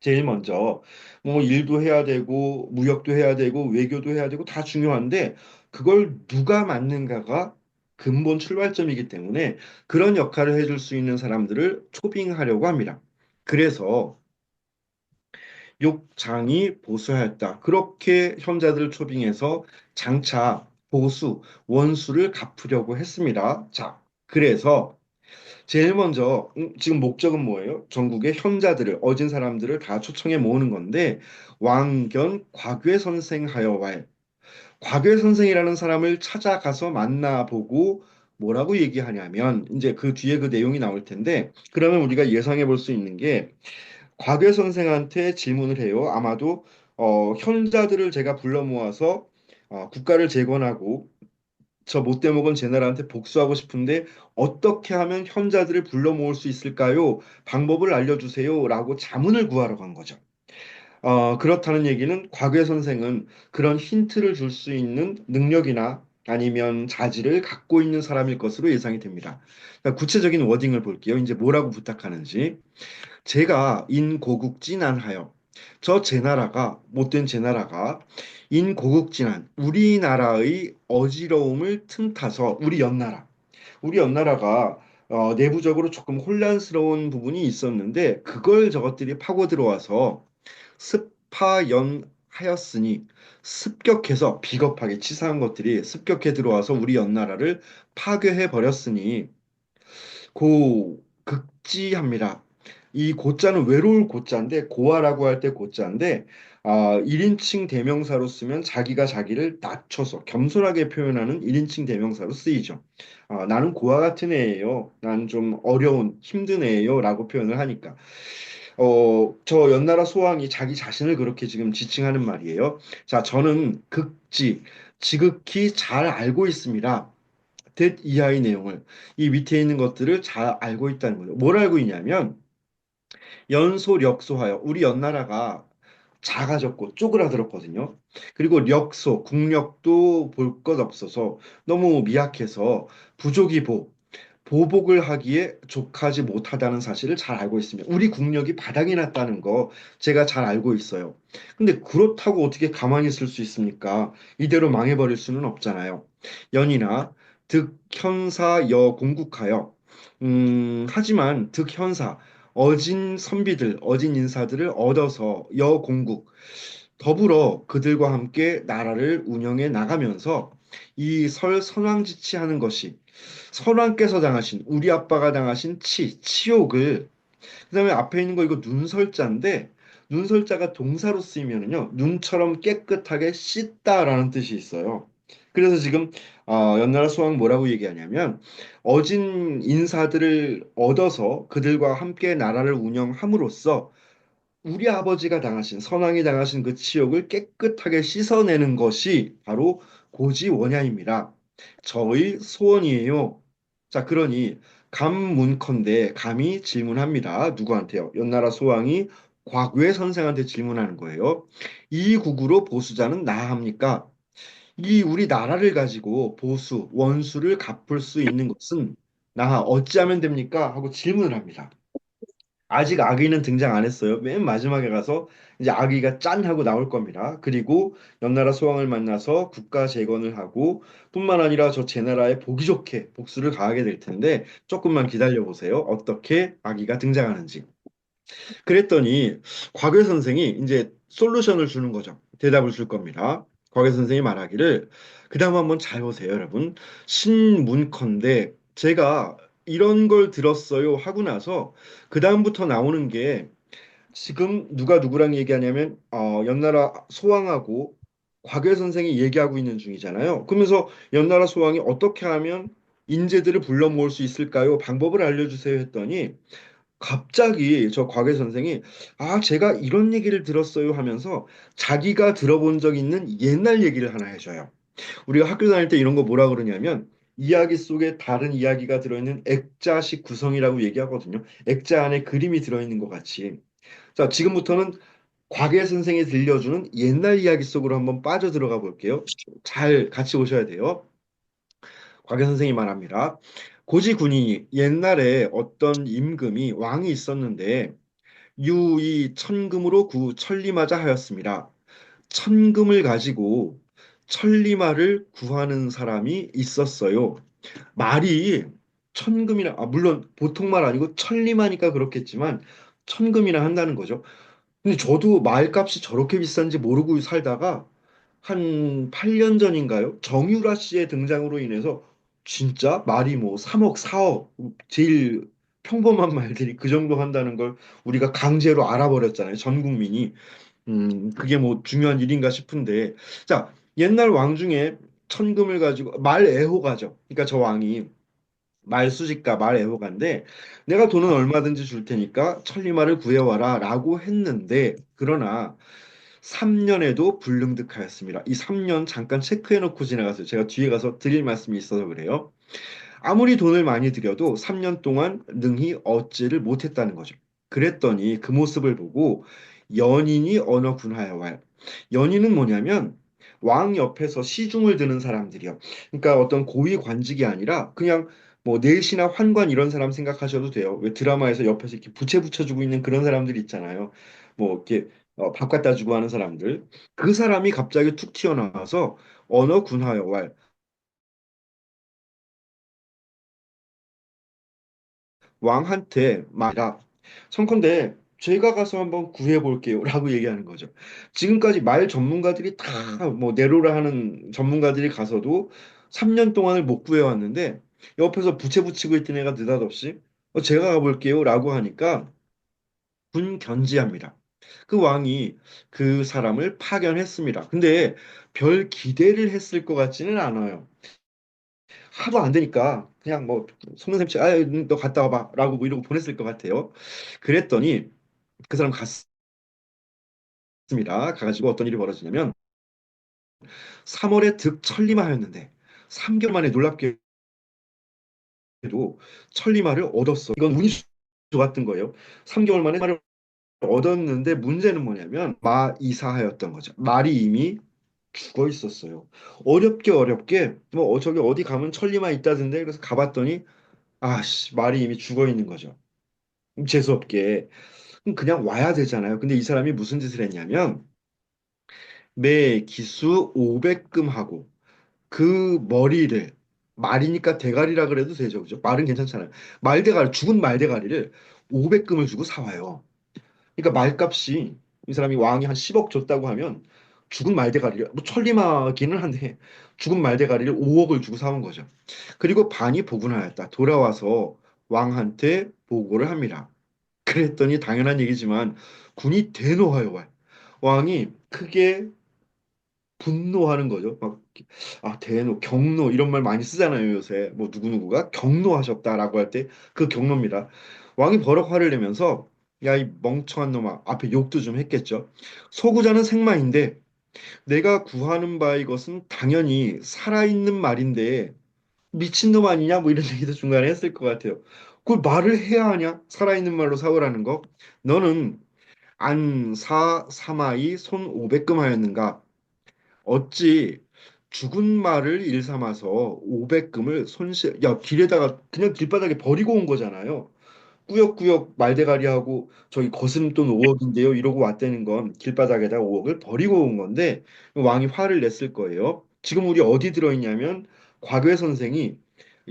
제일 먼저 뭐 일도 해야 되고 무역도 해야 되고 외교도 해야 되고 다 중요한데 그걸 누가 맡는가가 근본 출발점이기 때문에 그런 역할을 해줄 수 있는 사람들을 초빙하려고 합니다. 그래서 욕장이 보수하였다. 그렇게 형제들을 초빙해서 장차 보수, 원수를 갚으려고 했습니다. 자, 그래서 제일 먼저 지금 목적은 뭐예요? 전국의 현자들을, 어진 사람들을 다 초청해 모으는 건데 왕견 곽괴선생하여왈. 곽괴선생이라는 사람을 찾아가서 만나보고 뭐라고 얘기하냐면 이제 그 뒤에 그 내용이 나올 텐데 그러면 우리가 예상해 볼 수 있는 게 곽외 선생한테 질문을 해요. 아마도 현자들을 제가 불러 모아서 국가를 재건하고 저 못돼 먹은 제 나라한테 복수하고 싶은데 어떻게 하면 현자들을 불러 모을 수 있을까요? 방법을 알려주세요라고 자문을 구하러 간 거죠. 그렇다는 얘기는 곽외 선생은 그런 힌트를 줄 수 있는 능력이나 아니면 자질을 갖고 있는 사람일 것으로 예상이 됩니다. 그러니까 구체적인 워딩을 볼게요. 이제 뭐라고 부탁하는지. 제가 인고국진안하여 저 제 나라가 못된 제 나라가 인고국진안 우리나라의 어지러움을 틈타서 우리 연나라가 내부적으로 조금 혼란스러운 부분이 있었는데 그걸 저것들이 파고 들어와서 습파연하였으니 습격해서 비겁하게 치사한 것들이 습격해 들어와서 우리 연나라를 파괴해 버렸으니 고 극지합니다. 이 고자는 외로울 고자인데 고아라고 할 때 고자인데 1인칭 대명사로 쓰면 자기가 자기를 낮춰서 겸손하게 표현하는 1인칭 대명사로 쓰이죠. 나는 고아 같은 애예요. 나는 좀 어려운 힘든 애예요. 라고 표현을 하니까. 저 연나라 소왕이 자기 자신을 그렇게 지금 지칭하는 말이에요. 자, 저는 지극히 잘 알고 있습니다. 뜻 이하의 내용을 이 밑에 있는 것들을 잘 알고 있다는 거죠. 뭘 알고 있냐면 연소력소하여 우리 연나라가 작아졌고 쪼그라들었거든요. 그리고 국력도 볼 것 없어서 너무 미약해서 부족이 보복을 하기에 족하지 못하다는 사실을 잘 알고 있습니다. 우리 국력이 바닥이 났다는 거 제가 잘 알고 있어요. 근데 그렇다고 어떻게 가만히 있을 수 있습니까? 이대로 망해버릴 수는 없잖아요. 연이나 득현사 여공국하여 하지만 득현사 어진 선비들, 어진 인사들을 얻어서 여공국 더불어 그들과 함께 나라를 운영해 나가면서 이 설선왕지치하는 것이 선왕께서 당하신 우리 아빠가 당하신 치욕을 그다음에 앞에 있는 거 이거 눈설자인데 눈설자가 동사로 쓰이면은요 눈처럼 깨끗하게 씻다라는 뜻이 있어요. 그래서 지금 연나라 소왕 뭐라고 얘기하냐면 어진 인사들을 얻어서 그들과 함께 나라를 운영함으로써 우리 아버지가 당하신 선왕이 당하신 그 치욕을 깨끗하게 씻어내는 것이 바로 고지원야입니다. 저의 소원이에요. 자, 그러니 감문컨대 감히 질문합니다. 누구한테요? 연나라 소왕이 과거의 선생한테 질문하는 거예요. 이 국으로 보수자는 나합니까? 이 우리 나라를 가지고 보수, 원수를 갚을 수 있는 것은 나 어찌하면 됩니까? 하고 질문을 합니다. 아직 아기는 등장 안 했어요. 맨 마지막에 가서 이제 아기가 짠 하고 나올 겁니다. 그리고 연나라 소왕을 만나서 국가 재건을 하고 뿐만 아니라 저 제 나라에 보기 좋게 복수를 가하게 될 텐데 조금만 기다려 보세요. 어떻게 아기가 등장하는지. 그랬더니 곽외 선생이 이제 솔루션을 주는 거죠. 대답을 줄 겁니다. 곽외 선생이 말하기를 그다음 한번 잘 보세요, 여러분. 신문컨대 제가 이런 걸 들었어요 하고 나서 그다음부터 나오는 게 지금 누가 누구랑 얘기하냐면 연나라 소왕하고 곽외 선생이 얘기하고 있는 중이잖아요. 그러면서 연나라 소왕이 어떻게 하면 인재들을 불러 모을 수 있을까요? 방법을 알려주세요 했더니 갑자기 저 곽외 선생이 제가 이런 얘기를 들었어요 하면서 자기가 들어본 적 있는 옛날 얘기를 하나 해줘요. 우리가 학교 다닐 때 이런 거 뭐라 그러냐면 이야기 속에 다른 이야기가 들어있는 액자식 구성이라고 얘기하거든요. 액자 안에 그림이 들어있는 것 같이. 자, 지금부터는 곽외 선생이 들려주는 옛날 이야기 속으로 한번 빠져 들어가 볼게요. 잘 같이 오셔야 돼요. 곽외 선생이 말합니다. 고지군이 옛날에 어떤 임금이 왕이 있었는데 유이 천금으로 구 천리마자 하였습니다. 천금을 가지고 천리마를 구하는 사람이 있었어요. 말이 천금이나 물론 보통 말 아니고 천리마니까 그렇겠지만 천금이나 한다는 거죠. 근데 저도 말값이 저렇게 비싼지 모르고 살다가 한 8년 전인가요? 정유라 씨의 등장으로 인해서 진짜 말이 뭐 3억, 4억 제일 평범한 말들이 그 정도 한다는 걸 우리가 강제로 알아버렸잖아요. 전 국민이. 그게 뭐 중요한 일인가 싶은데. 자, 옛날 왕 중에 천금을 가지고 말 애호가죠. 그러니까 저 왕이 말수집가 말애호가인데 내가 돈은 얼마든지 줄 테니까 천리마를 구해와라 라고 했는데 그러나 3년에도 불능득하였습니다. 이 3년 잠깐 체크해놓고 지나갔어요. 제가 뒤에 가서 드릴 말씀이 있어서 그래요. 아무리 돈을 많이 들여도 3년 동안 능히 얻지를 못했다는 거죠. 그랬더니 그 모습을 보고 연인이 언어 군하여왈. 연인은 뭐냐면 왕 옆에서 시중을 드는 사람들이요. 그러니까 어떤 고위 관직이 아니라 그냥 뭐 내시나 환관 이런 사람 생각하셔도 돼요. 왜 드라마에서 옆에서 이렇게 부채 붙여주고 있는 그런 사람들 있잖아요. 뭐 이렇게 밥 갖다 주고 하는 사람들. 그 사람이 갑자기 툭 튀어나와서 언어 군하여왈. 왕한테 말이라 청컨대 제가 가서 한번 구해볼게요 라고 얘기하는 거죠. 지금까지 말 전문가들이 다 뭐 내로라 하는 전문가들이 가서도 3년 동안을 못 구해왔는데 옆에서 부채 붙이고 있던 애가 느닷없이 제가 가볼게요 라고 하니까 군견지합니다. 그 왕이 그 사람을 파견했습니다. 근데 별 기대를 했을 것 같지는 않아요. 하도 안 되니까 그냥 뭐 속는 셈치 너 갔다 와봐 라고 뭐 이러고 보냈을 것 같아요. 그랬더니 그 사람 갔습니다. 가가지고 어떤 일이 벌어지냐면 3월에 득천리마하였는데 3개월 만에 놀랍게도 천리마를 얻었어. 이건 운이 좋았던 거예요. 3개월 만에 말을 얻었는데 문제는 뭐냐면 마이사하였던 거죠. 말이 이미 죽어 있었어요. 어렵게 뭐 저기 어디 가면 천리마 있다던데 그래서 가봤더니 아씨, 말이 이미 죽어 있는 거죠. 재수없게. 그럼 그냥 와야 되잖아요. 근데 이 사람이 무슨 짓을 했냐면 매 기수 500금 하고 그 머리를 말이니까 대가리라 그래도 되죠. 그죠? 말은 괜찮잖아요. 말대가리, 죽은 말대가리를 500금을 주고 사와요. 그러니까 말값이 이 사람이 왕이 한 10억 줬다고 하면 죽은 말대가리를 뭐 천리마기는 한데 죽은 말대가리를 5억을 주고 사온 거죠. 그리고 반이 복원하였다. 돌아와서 왕한테 보고를 합니다. 그랬더니 당연한 얘기지만 군이 대노하여 와요. 왕이 크게 분노하는 거죠. 막, 대노, 경노 이런 말 많이 쓰잖아요, 요새. 뭐 누구누구가 경노하셨다라고 할 때 그 경노입니다. 왕이 버럭 화를 내면서 야, 이 멍청한 놈아. 앞에 욕도 좀 했겠죠. 소구자는 생마인데 내가 구하는 바의 것은 당연히 살아있는 말인데 미친놈 아니냐? 뭐 이런 얘기도 중간에 했을 것 같아요. 그걸 말을 해야 하냐? 살아있는 말로 사오라는 거. 너는 안사 사마이 손 500금 하였는가? 어찌 죽은 말을 일삼아서 500금을 야, 길에다가 그냥 길바닥에 버리고 온 거잖아요. 꾸역꾸역 말대가리하고 저희 거스름돈 5억인데요. 이러고 왔다는 건 길바닥에다 5억을 버리고 온 건데 왕이 화를 냈을 거예요. 지금 우리 어디 들어있냐면 곽외 선생이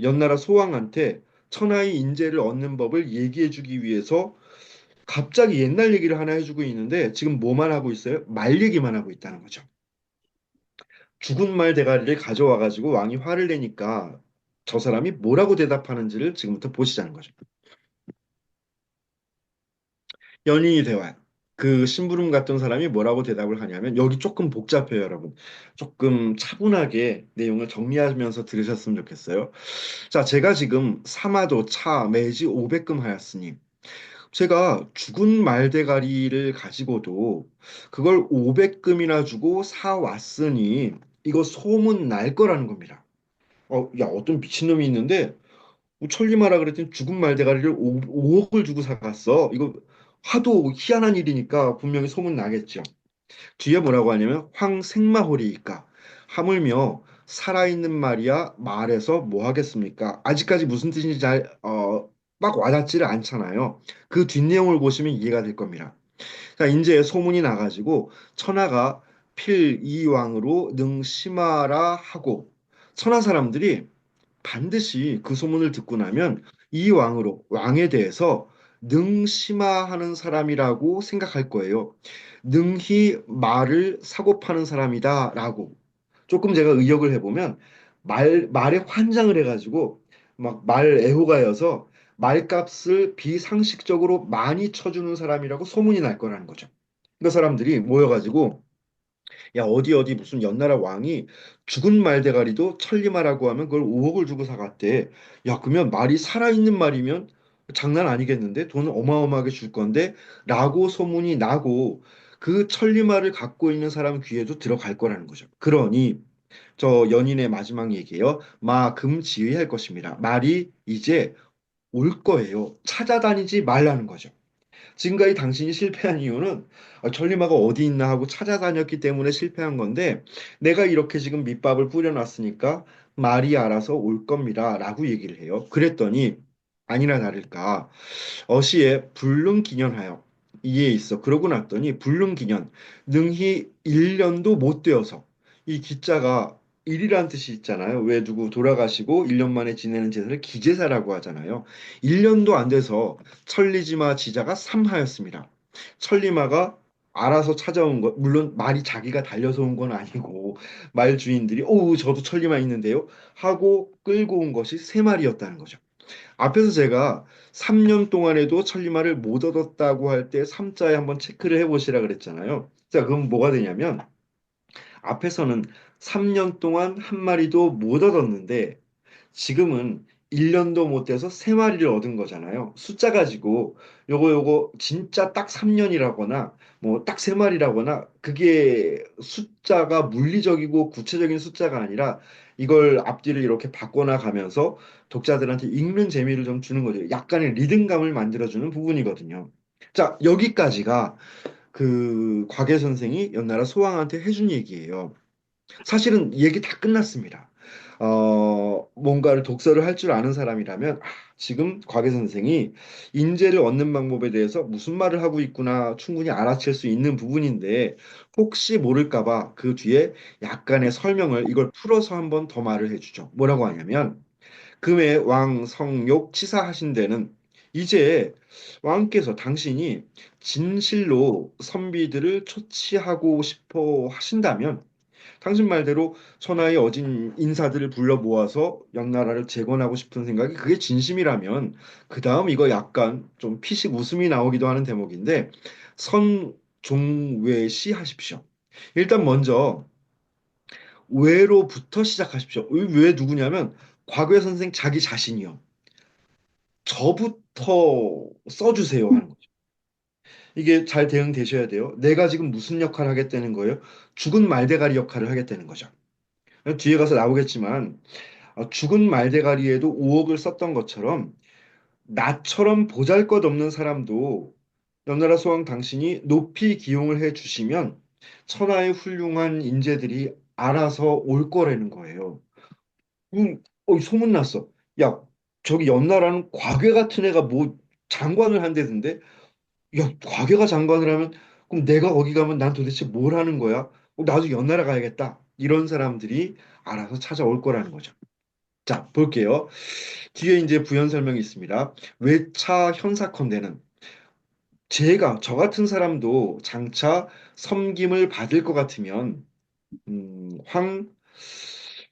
연나라 소왕한테 천하의 인재를 얻는 법을 얘기해주기 위해서 갑자기 옛날 얘기를 하나 해주고 있는데 지금 뭐만 하고 있어요? 말 얘기만 하고 있다는 거죠. 죽은 말 대가리를 가져와 가지고 왕이 화를 내니까 저 사람이 뭐라고 대답하는지를 지금부터 보시자는 거죠. 연인이 대화. 그 심부름 갔던 사람이 뭐라고 대답을 하냐면 여기 조금 복잡해요, 여러분. 조금 차분하게 내용을 정리하면서 들으셨으면 좋겠어요. 자, 제가 지금 사마도 차 매지 500금 하였으니 제가 죽은 말대가리를 가지고도 그걸 500금이나 주고 사 왔으니 이거 소문 날 거라는 겁니다. 야, 어떤 미친놈이 있는데 뭐 천리마라 그랬더니 죽은 말대가리를 5억을 주고 사갔어. 이거 하도 희한한 일이니까 분명히 소문 나겠죠. 뒤에 뭐라고 하냐면 황생마홀이니까 하물며 살아있는 말이야 말해서 뭐 하겠습니까? 아직까지 무슨 뜻인지 막 와닿지를 않잖아요. 그 뒷내용을 보시면 이해가 될 겁니다. 자, 이제 소문이 나가지고 천하가 필이왕으로 능심하라 하고 천하 사람들이 반드시 그 소문을 듣고 나면 이 왕으로 왕에 대해서 능심하하는 사람이라고 생각할 거예요. 능히 말을 사고 파는 사람이다라고. 조금 제가 의역을 해보면 말에 환장을 해가지고 막 말 애호가여서 말값을 비상식적으로 많이 쳐주는 사람이라고 소문이 날 거라는 거죠. 그 사람들이 모여가지고 야, 어디 어디 무슨 연나라 왕이 죽은 말대가리도 천리마라고 하면 그걸 5억을 주고 사갔대. 야, 그러면 말이 살아있는 말이면 장난 아니겠는데? 돈을 어마어마하게 줄 건데? 라고 소문이 나고 그 천리마를 갖고 있는 사람 귀에도 들어갈 거라는 거죠. 그러니 저 연인의 마지막 얘기예요. 금지휘할 것입니다. 말이 이제 올 거예요. 찾아다니지 말라는 거죠. 지금까지 당신이 실패한 이유는 천리마가 어디 있나 하고 찾아다녔기 때문에 실패한 건데 내가 이렇게 지금 밑밥을 뿌려놨으니까 말이 알아서 올 겁니다. 라고 얘기를 해요. 그랬더니 아니나 다를까 어시에 불능기년하여 이에 있어. 그러고 났더니 불능기년 능히 1년도 못 되어서 이 기자가 일이란 뜻이 있잖아요. 왜 누구 돌아가시고 1년 만에 지내는 제사를 기제사라고 하잖아요. 1년도 안 돼서 천리지마 지자가 삼하였습니다. 천리마가 알아서 찾아온 것, 물론 말이 자기가 달려서 온 건 아니고 말 주인들이 저도 천리마 있는데요 하고 끌고 온 것이 세 마리였다는 거죠. 앞에서 제가 3년 동안에도 천리마를 못 얻었다고 할 때 3자에 한번 체크를 해보시라 그랬잖아요. 자, 그럼 뭐가 되냐면 앞에서는 3년 동안 한 마리도 못 얻었는데 지금은 1년도 못 돼서 3마리를 얻은 거잖아요. 숫자 가지고 요거 진짜 딱 3년이라거나 뭐 딱 3마리라거나 그게 숫자가 물리적이고 구체적인 숫자가 아니라 이걸 앞뒤를 이렇게 바꿔나가면서 독자들한테 읽는 재미를 좀 주는 거죠. 약간의 리듬감을 만들어주는 부분이거든요. 자, 여기까지가 그 곽외 선생이 연나라 소왕한테 해준 얘기예요. 사실은 얘기 다 끝났습니다. 뭔가를 독서를 할 줄 아는 사람이라면 지금 곽외 선생이 인재를 얻는 방법에 대해서 무슨 말을 하고 있구나 충분히 알아챌 수 있는 부분인데 혹시 모를까 봐 그 뒤에 약간의 설명을 이걸 풀어서 한번 더 말을 해주죠. 뭐라고 하냐면 금의 왕 성욕 치사하신 데는 이제 왕께서 당신이 진실로 선비들을 처치하고 싶어 하신다면 당신 말대로 천하의 어진 인사들을 불러 모아서 연나라를 재건하고 싶은 생각이 그게 진심이라면 그 다음 이거 약간 좀 피식 웃음이 나오기도 하는 대목인데 선종외시 하십시오. 일단 먼저 외로부터 시작하십시오. 왜 누구냐면 곽외 선생 자기 자신이요. 저부터 써주세요 하는 거죠. 이게 잘 대응되셔야 돼요. 내가 지금 무슨 역할을 하겠다는 거예요? 죽은 말대가리 역할을 하겠다는 거죠. 뒤에 가서 나오겠지만 죽은 말대가리에도 5억을 썼던 것처럼 나처럼 보잘것없는 사람도 연나라 소왕 당신이 높이 기용을 해 주시면 천하의 훌륭한 인재들이 알아서 올 거라는 거예요. 소문났어. 야, 저기 연나라는 과괴 같은 애가 뭐 장관을 한대던데? 야, 과괴가 장관을 하면 그럼 내가 거기 가면 난 도대체 뭘 하는 거야? 나도 연나라 가야겠다. 이런 사람들이 알아서 찾아올 거라는 거죠. 자, 볼게요. 뒤에 이제 부연 설명이 있습니다. 외차 현사컨대는 제가 저 같은 사람도 장차 섬김을 받을 것 같으면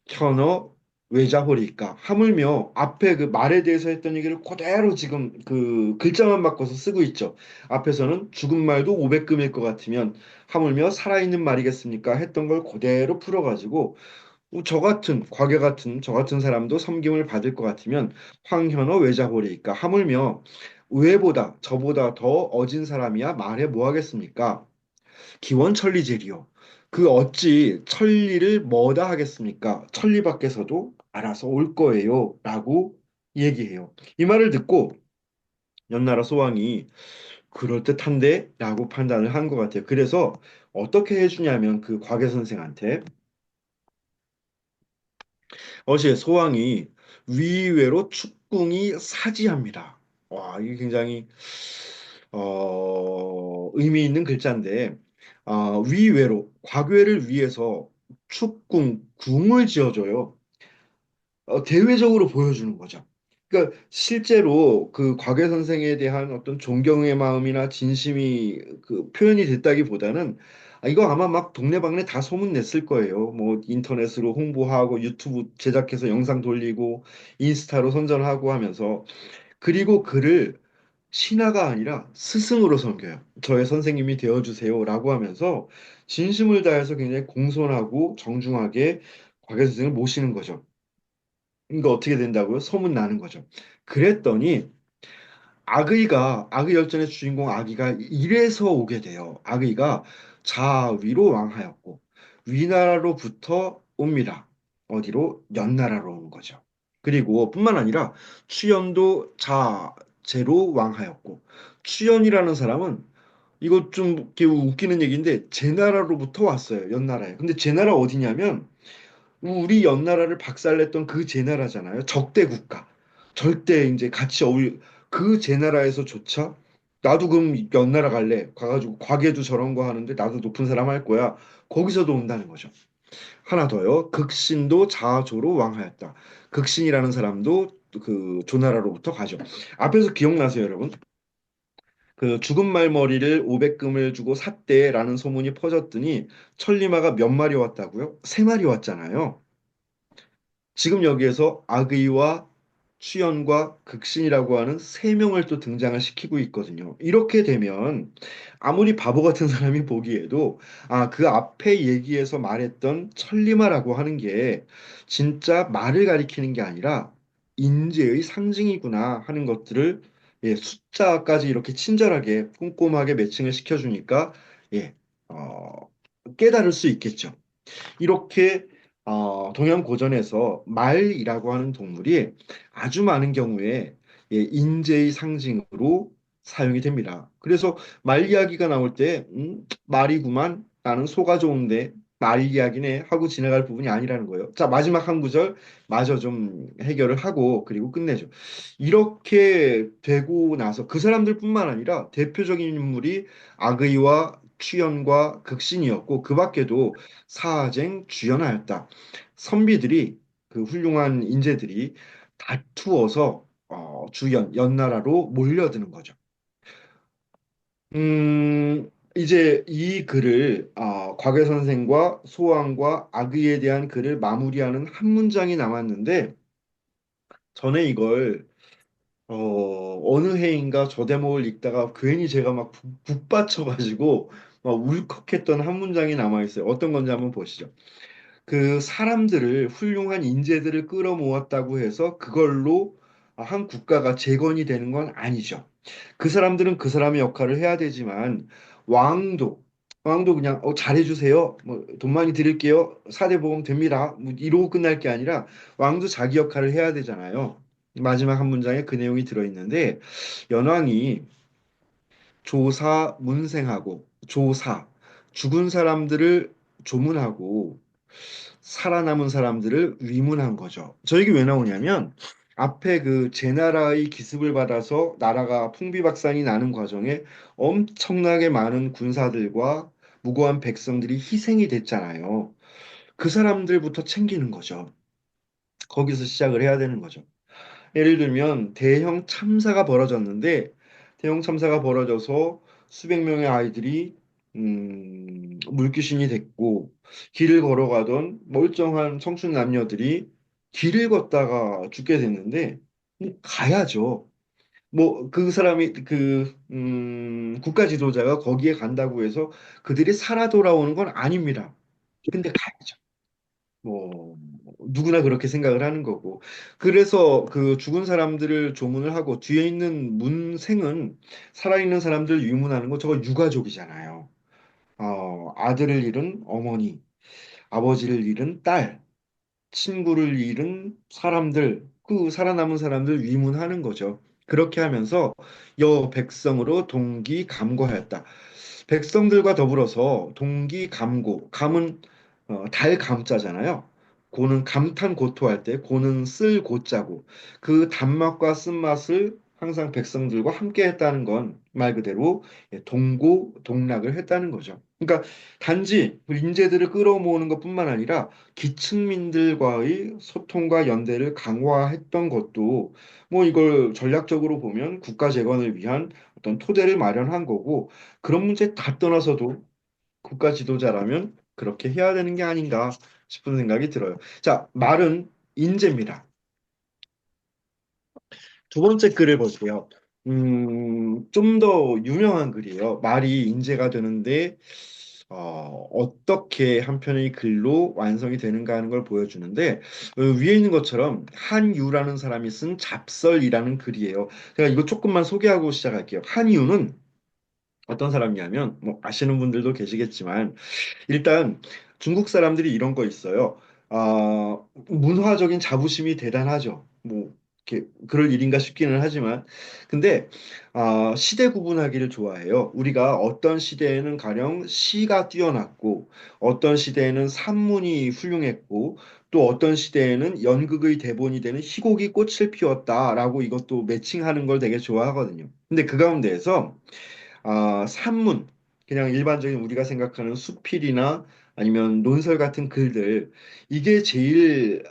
현어 외자홀이니까 하물며 앞에 그 말에 대해서 했던 얘기를 그대로 지금 그 글자만 바꿔서 쓰고 있죠. 앞에서는 죽은 말도 500금일 것 같으면 하물며 살아있는 말이겠습니까? 했던 걸 그대로 풀어가지고 저 같은 과계 같은 저 같은 사람도 섬김을 받을 것 같으면 황현어 외자홀이니까 하물며 외보다 저보다 더 어진 사람이야 말해 뭐 하겠습니까? 기원천리제리요. 그 어찌 천리를 뭐다 하겠습니까? 천리 밖에서도 알아서 올 거예요. 라고 얘기해요. 이 말을 듣고 연나라 소왕이 그럴듯한데? 라고 판단을 한 것 같아요. 그래서 어떻게 해주냐면 그 곽외 선생한테 어제 소왕이 위외로 축궁이 사지합니다. 와, 이게 굉장히 의미 있는 글자인데 위외로 곽외를 위해서 축궁 궁을 지어줘요. 대외적으로 보여주는 거죠. 그러니까 실제로 그 곽외 선생에 대한 어떤 존경의 마음이나 진심이 그 표현이 됐다기보다는 이거 아마 막 동네방네 다 소문 냈을 거예요. 뭐 인터넷으로 홍보하고 유튜브 제작해서 영상 돌리고 인스타로 선전하고 하면서 그리고 그를 신하가 아니라 스승으로 섬겨요. 저의 선생님이 되어주세요라고 하면서 진심을 다해서 굉장히 공손하고 정중하게 곽외 선생을 모시는 거죠. 그러니까 어떻게 된다고요? 소문 나는 거죠. 그랬더니 악의 열전의 주인공 아기가 이래서 오게 돼요. 악의가 자위로 왕하였고 위나라로부터 옵니다. 어디로? 연나라로 오는 거죠. 그리고 뿐만 아니라 추연도 자제로 왕하였고 추연이라는 사람은 이거 좀 이렇게 웃기는 얘기인데 제 나라로부터 왔어요. 연나라에. 근데 제 나라 어디냐면 우리 연나라를 박살냈던 그 제나라잖아요. 적대 국가. 절대 이제 같이 그 제나라에서조차 나도 그럼 연나라 갈래. 가가지고 과계도 저런 거 하는데 나도 높은 사람 할 거야. 거기서도 온다는 거죠. 하나 더요. 극신도 자조로 왕하였다. 극신이라는 사람도 그 조나라로부터 가죠. 앞에서 기억나세요, 여러분? 그 죽은 말머리를 500금을 주고 샀대라는 소문이 퍼졌더니 천리마가 몇 마리 왔다고요? 세 마리 왔잖아요. 지금 여기에서 악의와 추연과 극신이라고 하는 세 명을 또 등장을 시키고 있거든요. 이렇게 되면 아무리 바보 같은 사람이 보기에도 그 앞에 얘기에서 말했던 천리마라고 하는 게 진짜 말을 가리키는 게 아니라 인재의 상징이구나 하는 것들을 숫자까지 이렇게 친절하게 꼼꼼하게 매칭을 시켜주니까 예, 어, 깨달을 수 있겠죠. 이렇게 동양 고전에서 말이라고 하는 동물이 아주 많은 경우에 인재의 상징으로 사용이 됩니다. 그래서 말 이야기가 나올 때 말이구만 나는 소가 좋은데 말 이야기네 하고 지나갈 부분이 아니라는 거예요. 자, 마지막 한 구절 마저 좀 해결을 하고 그리고 끝내죠. 이렇게 되고 나서 그 사람들뿐만 아니라 대표적인 인물이 악의와 취연과 극신이었고 그 밖에도 사쟁, 주연하였다. 선비들이 그 훌륭한 인재들이 다투어서 주연, 연나라로 몰려드는 거죠. 이제 이 글을 곽외 선생과 소왕과 악의에 대한 글을 마무리하는 한 문장이 남았는데 전에 이걸 어느 해인가 저 대목을 읽다가 괜히 제가 막 북받쳐가지고 막 울컥했던 한 문장이 남아 있어요. 어떤 건지 한번 보시죠. 그 사람들을 훌륭한 인재들을 끌어모았다고 해서 그걸로 한 국가가 재건이 되는 건 아니죠. 그 사람들은 그 사람의 역할을 해야 되지만 왕도 왕도 그냥 잘해주세요. 뭐 돈 많이 드릴게요. 사대보험 됩니다. 뭐 이러고 끝날 게 아니라 왕도 자기 역할을 해야 되잖아요. 마지막 한 문장에 그 내용이 들어있는데 연왕이 조사 문생하고 조사 죽은 사람들을 조문하고 살아남은 사람들을 위문한 거죠. 저 얘기 왜 나오냐면 앞에 그 제나라의 기습을 받아서 나라가 풍비박산이 나는 과정에 엄청나게 많은 군사들과 무고한 백성들이 희생이 됐잖아요. 그 사람들부터 챙기는 거죠. 거기서 시작을 해야 되는 거죠. 예를 들면 대형 참사가 벌어졌는데 대형 참사가 벌어져서 수백 명의 아이들이 물귀신이 됐고 길을 걸어가던 멀쩡한 청춘 남녀들이 길을 걷다가 죽게 됐는데 가야죠. 뭐 그 사람이 그 국가 지도자가 거기에 간다고 해서 그들이 살아 돌아오는 건 아닙니다. 근데 가야죠. 뭐 누구나 그렇게 생각을 하는 거고 그래서 그 죽은 사람들을 조문을 하고 뒤에 있는 문생은 살아있는 사람들 유문하는 거 저거 유가족이잖아요. 아들을 잃은 어머니, 아버지를 잃은 딸, 친구를 잃은 사람들, 그 살아남은 사람들 위문하는 거죠. 그렇게 하면서 여 백성으로 동기감고하였다. 백성들과 더불어서 동기감고, 감은 달 감자잖아요. 고는 감탄 고토할 때 고는 쓸 고자고 그 단맛과 쓴맛을 항상 백성들과 함께 했다는 건 말 그대로 동고 동락을 했다는 거죠. 그러니까 단지 인재들을 끌어모으는 것뿐만 아니라 기층민들과의 소통과 연대를 강화했던 것도 뭐 이걸 전략적으로 보면 국가 재건을 위한 어떤 토대를 마련한 거고 그런 문제 다 떠나서도 국가 지도자라면 그렇게 해야 되는 게 아닌가 싶은 생각이 들어요. 자, 말은 인재입니다. 두 번째 글을 볼게요. 좀 더 유명한 글이에요. 말이 인재가 되는데 어떻게 한 편의 글로 완성이 되는가 하는 걸 보여주는데 위에 있는 것처럼 한유라는 사람이 쓴 잡설이라는 글이에요. 제가 이거 조금만 소개하고 시작할게요. 한유는 어떤 사람이냐면 뭐 아시는 분들도 계시겠지만 일단 중국 사람들이 이런 거 있어요. 문화적인 자부심이 대단하죠. 뭐 이렇게 그럴 일인가 싶기는 하지만 근데 시대 구분하기를 좋아해요. 우리가 어떤 시대에는 가령 시가 뛰어났고 어떤 시대에는 산문이 훌륭했고 또 어떤 시대에는 연극의 대본이 되는 희곡이 꽃을 피웠다라고 이것도 매칭하는 걸 되게 좋아하거든요. 근데 그 가운데에서 산문, 그냥 일반적인 우리가 생각하는 수필이나 아니면 논설 같은 글들, 이게 제일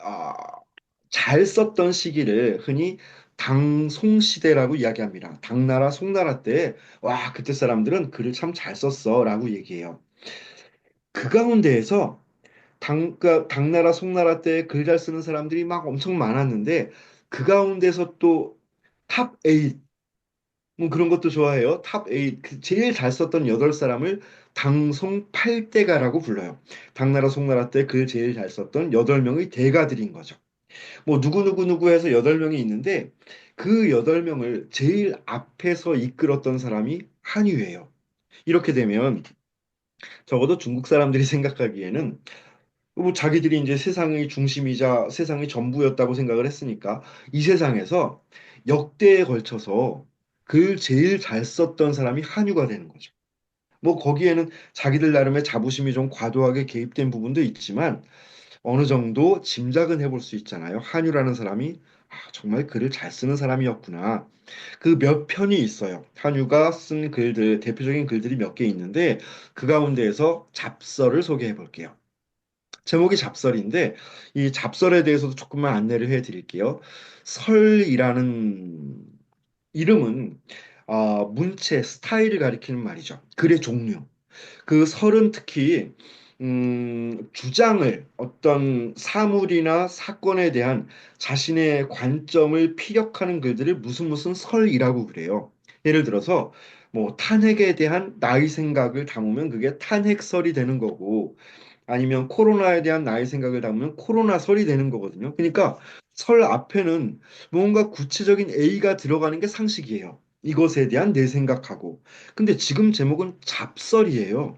잘 썼던 시기를 흔히 당송시대라고 이야기합니다. 당나라, 송나라 때, 와, 그때 사람들은 글을 참 잘 썼어, 라고 얘기해요. 그 가운데에서 그러니까 당나라, 송나라 때 글 잘 쓰는 사람들이 막 엄청 많았는데, 그 가운데서 또 탑 8, 뭐 그런 것도 좋아해요. 탑 8, 제일 잘 썼던 8사람을 당송 8대가라고 불러요. 당나라 송나라 때 그 제일 잘 썼던 8명의 대가들인 거죠. 뭐 누구누구누구 해서 8명이 있는데 그 8명을 제일 앞에서 이끌었던 사람이 한유예요. 이렇게 되면 적어도 중국 사람들이 생각하기에는 뭐 자기들이 이제 세상의 중심이자 세상의 전부였다고 생각을 했으니까 이 세상에서 역대에 걸쳐서 글 제일 잘 썼던 사람이 한유가 되는 거죠. 뭐 거기에는 자기들 나름의 자부심이 좀 과도하게 개입된 부분도 있지만 어느 정도 짐작은 해볼 수 있잖아요. 한유라는 사람이 정말 글을 잘 쓰는 사람이었구나. 그 몇 편이 있어요. 한유가 쓴 글들, 대표적인 글들이 몇 개 있는데 그 가운데에서 잡설을 소개해 볼게요. 제목이 잡설인데 이 잡설에 대해서도 조금만 안내를 해 드릴게요. 설이라는 이름은 문체, 스타일을 가리키는 말이죠. 글의 종류. 그 설은 특히 주장을 어떤 사물이나 사건에 대한 자신의 관점을 피력하는 글들을 무슨 무슨 설이라고 그래요. 예를 들어서 뭐 탄핵에 대한 나의 생각을 담으면 그게 탄핵설이 되는 거고 아니면 코로나에 대한 나의 생각을 담으면 코로나설이 되는 거거든요. 그러니까 설 앞에는 뭔가 구체적인 A가 들어가는 게 상식이에요. 이것에 대한 내 생각하고. 근데 지금 제목은 잡설이에요.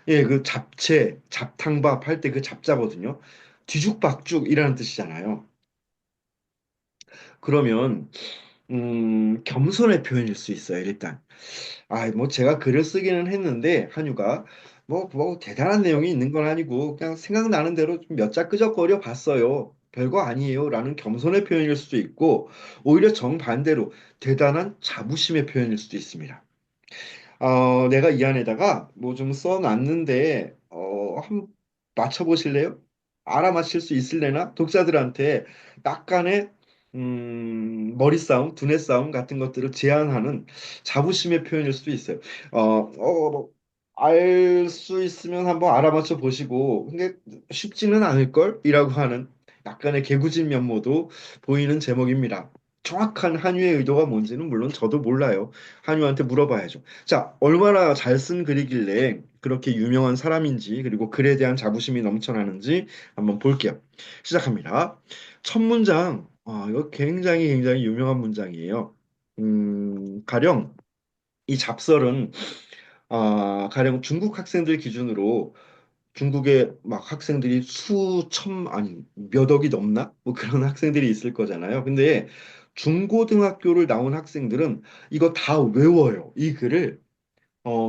예, 그 잡채, 잡탕밥 할 때 그 잡자거든요. 뒤죽박죽이라는 뜻이잖아요. 그러면 겸손의 표현일 수 있어요, 일단. 뭐 제가 글을 쓰기는 했는데 한유가 뭐 대단한 내용이 있는 건 아니고 그냥 생각나는 대로 몇 자 끄적거려 봤어요. 별거 아니에요라는 겸손의 표현일 수도 있고 오히려 정반대로 대단한 자부심의 표현일 수도 있습니다. 내가 이 안에다가 뭐 좀 써놨는데, 한번 맞춰보실래요? 알아맞힐 수 있을래나? 독자들한테 약간의, 머리 싸움, 두뇌 싸움 같은 것들을 제한하는 자부심의 표현일 수도 있어요. 알 수 있으면 한번 알아맞혀 보시고, 근데 쉽지는 않을걸? 이라고 하는 약간의 개구진 면모도 보이는 제목입니다. 정확한 한유의 의도가 뭔지는 물론 저도 몰라요. 한유한테 물어봐야죠. 자, 얼마나 잘 쓴 글이길래 그렇게 유명한 사람인지, 그리고 글에 대한 자부심이 넘쳐나는지 한번 볼게요. 시작합니다. 첫 문장, 이거 굉장히 유명한 문장이에요. 가령, 이 잡설은, 가령 중국 학생들 기준으로 중국에 막 학생들이 아니, 몇 억이 넘나? 뭐 그런 학생들이 있을 거잖아요. 근데 중고등학교를 나온 학생들은 이거 다 외워요. 이 글을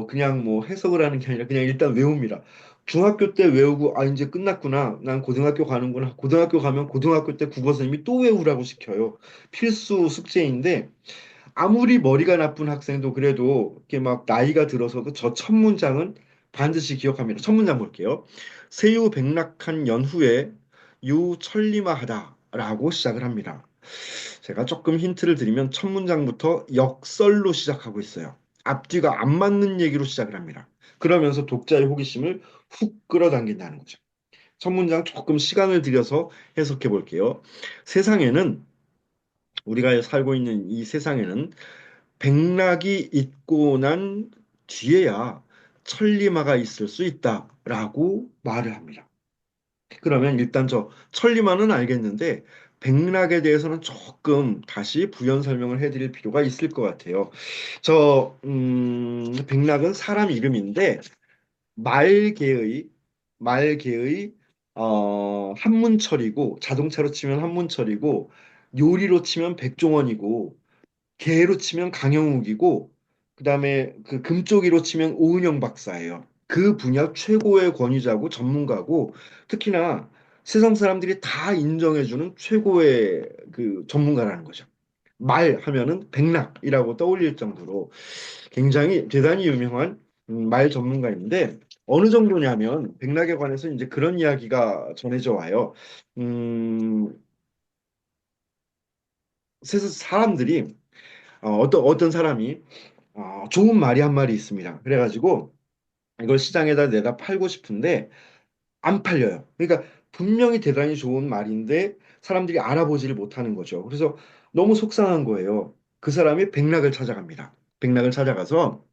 그냥 뭐 해석을 하는 게 아니라 그냥 일단 외웁니다. 중학교 때 외우고, 이제 끝났구나. 난 고등학교 가는구나. 고등학교 가면 고등학교 때 국어 선생님이 또 외우라고 시켜요. 필수 숙제인데, 아무리 머리가 나쁜 학생도 그래도 이렇게 막 나이가 들어서도 저 첫 문장은 반드시 기억합니다. 첫 문장 볼게요. 세유백락한 연후에 유천리마하다라고 시작을 합니다. 제가 조금 힌트를 드리면 첫 문장부터 역설로 시작하고 있어요. 앞뒤가 안 맞는 얘기로 시작을 합니다. 그러면서 독자의 호기심을 훅 끌어당긴다는 거죠. 첫 문장 조금 시간을 들여서 해석해 볼게요. 세상에는 우리가 살고 있는 이 세상에는 백락이 있고 난 뒤에야 천리마가 있을 수 있다라고 말을 합니다. 그러면 일단 저 천리마는 알겠는데 백락에 대해서는 조금 다시 부연 설명을 해드릴 필요가 있을 것 같아요. 백락은 사람 이름인데 말개의 말개의 한문철이고 자동차로 치면 한문철이고 요리로 치면 백종원이고 개로 치면 강영욱이고 그다음에 그 금쪽이로 치면 오은영 박사예요. 그 분야 최고의 권위자고 전문가고 특히나 세상 사람들이 다 인정해주는 최고의 그 전문가라는 거죠. 말하면은 백락이라고 떠올릴 정도로 굉장히 대단히 유명한 말 전문가인데 어느 정도냐면 백락에 관해서 이제 그런 이야기가 전해져 와요. 음, 세상 사람들이 어떤 사람이 좋은 말이 한 말이 있습니다. 그래가지고 이걸 시장에다 내다 팔고 싶은데 안 팔려요. 그러니까 분명히 대단히 좋은 말인데 사람들이 알아보지를 못하는 거죠. 그래서 너무 속상한 거예요. 그 사람이 백락을 찾아갑니다. 백락을 찾아가서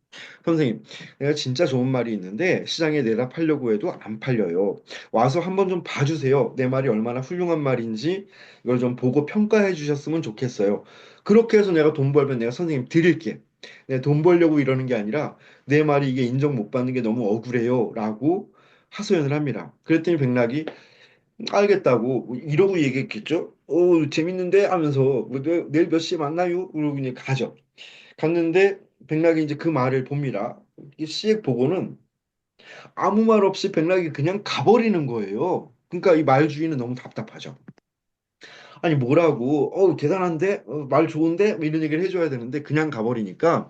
선생님, 내가 진짜 좋은 말이 있는데 시장에 내다 팔려고 해도 안 팔려요. 와서 한번 좀 봐주세요. 내 말이 얼마나 훌륭한 말인지 이걸 좀 보고 평가해 주셨으면 좋겠어요. 그렇게 해서 내가 돈 벌면 내가 선생님 드릴게. 내가 돈 벌려고 이러는 게 아니라 내 말이 이게 인정 못 받는 게 너무 억울해요. 라고 하소연을 합니다. 그랬더니 백락이 알겠다고 뭐 이러고 얘기했겠죠. 재밌는데 하면서 뭐, 내일 몇 시에 만나요? 그러고 그냥 가죠. 갔는데 백락이 이제 그 말을 봅니다. 이 시액 보고는 아무 말 없이 백락이 그냥 가버리는 거예요. 그러니까 이 말주인은 너무 답답하죠. 아니 뭐라고, 대단한데, 말 좋은데, 뭐 이런 얘기를 해줘야 되는데 그냥 가버리니까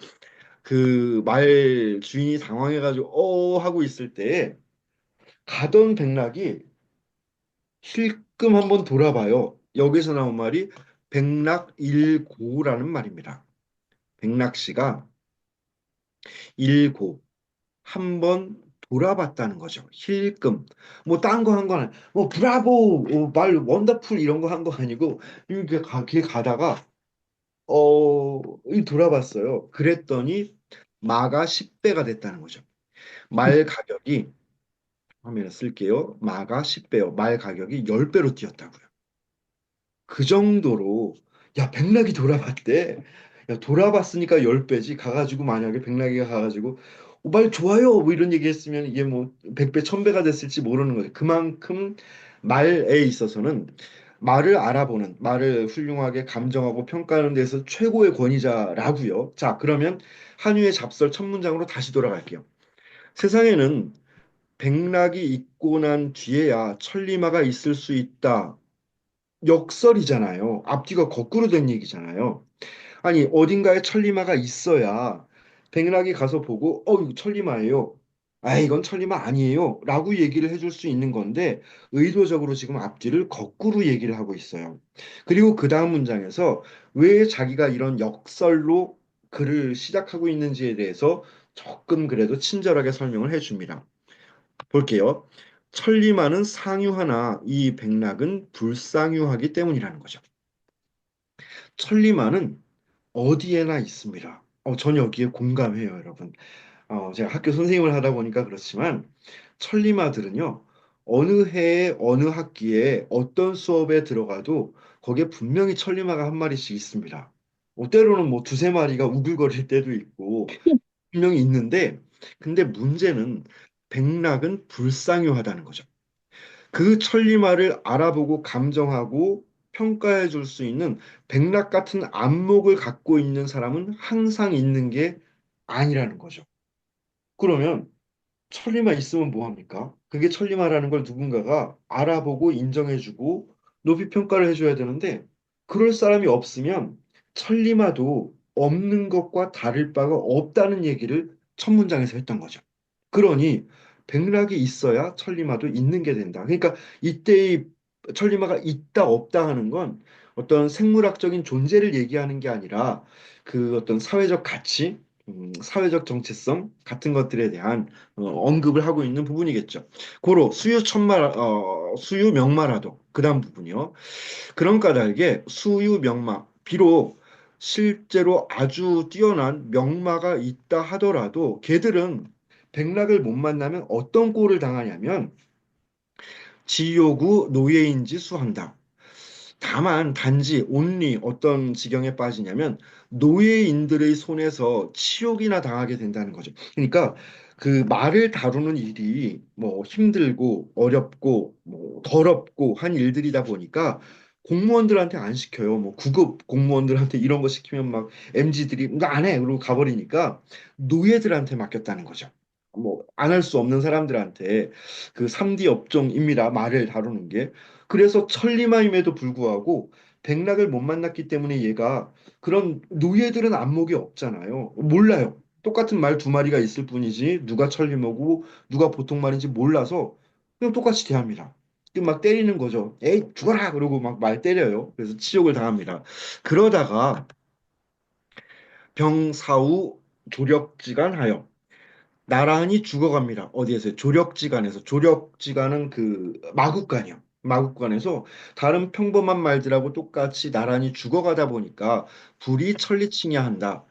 그 말 주인이 당황해가지고 하고 있을 때 가던 백락이 힐끔 한번 돌아봐요. 여기서 나온 말이 백락일고라는 말입니다. 백락 씨가 일고 한번 돌아봤다는 거죠. 힐끔. 뭐 딴 거 한 건 뭐 브라보, 말 원더풀 이런 거 한 거 아니고 이렇게 길 가다가 이 돌아봤어요. 그랬더니 마가 10배가 됐다는 거죠. 말 가격이 화면에 쓸게요. 마가 10배요. 말 가격이 10배로 뛰었다고요. 그 정도로 야 백락이 돌아봤대. 야 돌아봤으니까 10배지. 가가지고 만약에 백락이가 가가지고 말 좋아요 뭐 이런 얘기 했으면 이게 뭐 100배 1000배가 됐을지 모르는 거죠. 그만큼 말에 있어서는 말을 알아보는 말을 훌륭하게 감정하고 평가하는 데서 최고의 권위자라고요. 자 그러면 한유의 잡설 첫 문장으로 다시 돌아갈게요. 세상에는 백락이 있고 난 뒤에야 천리마가 있을 수 있다. 역설이잖아요. 앞뒤가 거꾸로 된 얘기잖아요. 아니, 어딘가에 천리마가 있어야 백락이 가서 보고, 이거 천리마예요. 아, 이건 천리마 아니에요. 라고 얘기를 해줄 수 있는 건데, 의도적으로 지금 앞뒤를 거꾸로 얘기를 하고 있어요. 그리고 그 다음 문장에서 왜 자기가 이런 역설로 글을 시작하고 있는지에 대해서 조금 그래도 친절하게 설명을 해줍니다. 볼게요. 천리마는 상유하나 이 백락은 불상유하기 때문이라는 거죠. 천리마는 어디에나 있습니다. 전 여기에 공감해요, 여러분. 제가 학교 선생님을 하다 보니까 그렇지만 천리마들은요, 어느 해에 어느 학기에 어떤 수업에 들어가도 거기에 분명히 천리마가 한 마리씩 있습니다. 때로는 뭐 두세 마리가 우글거릴 때도 있고 분명히 있는데, 근데 문제는 백락은 불상유하다는 거죠. 그 천리마를 알아보고 감정하고 평가해 줄 수 있는 백락 같은 안목을 갖고 있는 사람은 항상 있는 게 아니라는 거죠. 그러면 천리마 있으면 뭐 합니까? 그게 천리마라는 걸 누군가가 알아보고 인정해주고 높이 평가를 해줘야 되는데 그럴 사람이 없으면 천리마도 없는 것과 다를 바가 없다는 얘기를 첫 문장에서 했던 거죠. 그러니 백락이 있어야 천리마도 있는 게 된다. 그러니까 이때의 천리마가 있다 없다 하는 건 어떤 생물학적인 존재를 얘기하는 게 아니라 그 어떤 사회적 가치, 사회적 정체성 같은 것들에 대한 언급을 하고 있는 부분이겠죠. 고로 수유 명마라도 그다음 부분이요. 그런 까닭에 수유 명마 비록 실제로 아주 뛰어난 명마가 있다 하더라도 걔들은 백락을 못 만나면 어떤 꼴을 당하냐면 지요구 노예인지 수한다. 다만 단지 온리 어떤 지경에 빠지냐면 노예인들의 손에서 치욕이나 당하게 된다는 거죠. 그러니까 그 말을 다루는 일이 뭐 힘들고 어렵고 뭐 더럽고 한 일들이다 보니까 공무원들한테 안 시켜요. 뭐 구급 공무원들한테 이런 거 시키면 막 MZ들이 나 안 해. 그러고 가버리니까 노예들한테 맡겼다는 거죠. 뭐 안 할 수 없는 사람들한테 그 3D 업종입니다. 말을 다루는 게. 그래서 천리마임에도 불구하고 백락을 못 만났기 때문에 얘가 그런 노예들은 안목이 없잖아요. 몰라요. 똑같은 말 두 마리가 있을 뿐이지 누가 천리마고 누가 보통 말인지 몰라서 그냥 똑같이 대합니다. 막 때리는 거죠. 에이 죽어라 그러고 막 말 때려요. 그래서 치욕을 당합니다. 그러다가 병사후 조력지간하여 나란히 죽어갑니다. 어디에서? 조력지간에서. 조력지간은 그 마국간이요. 마국간에서 다른 평범한 말들하고 똑같이 나란히 죽어가다 보니까 불이 천리칭야 한다.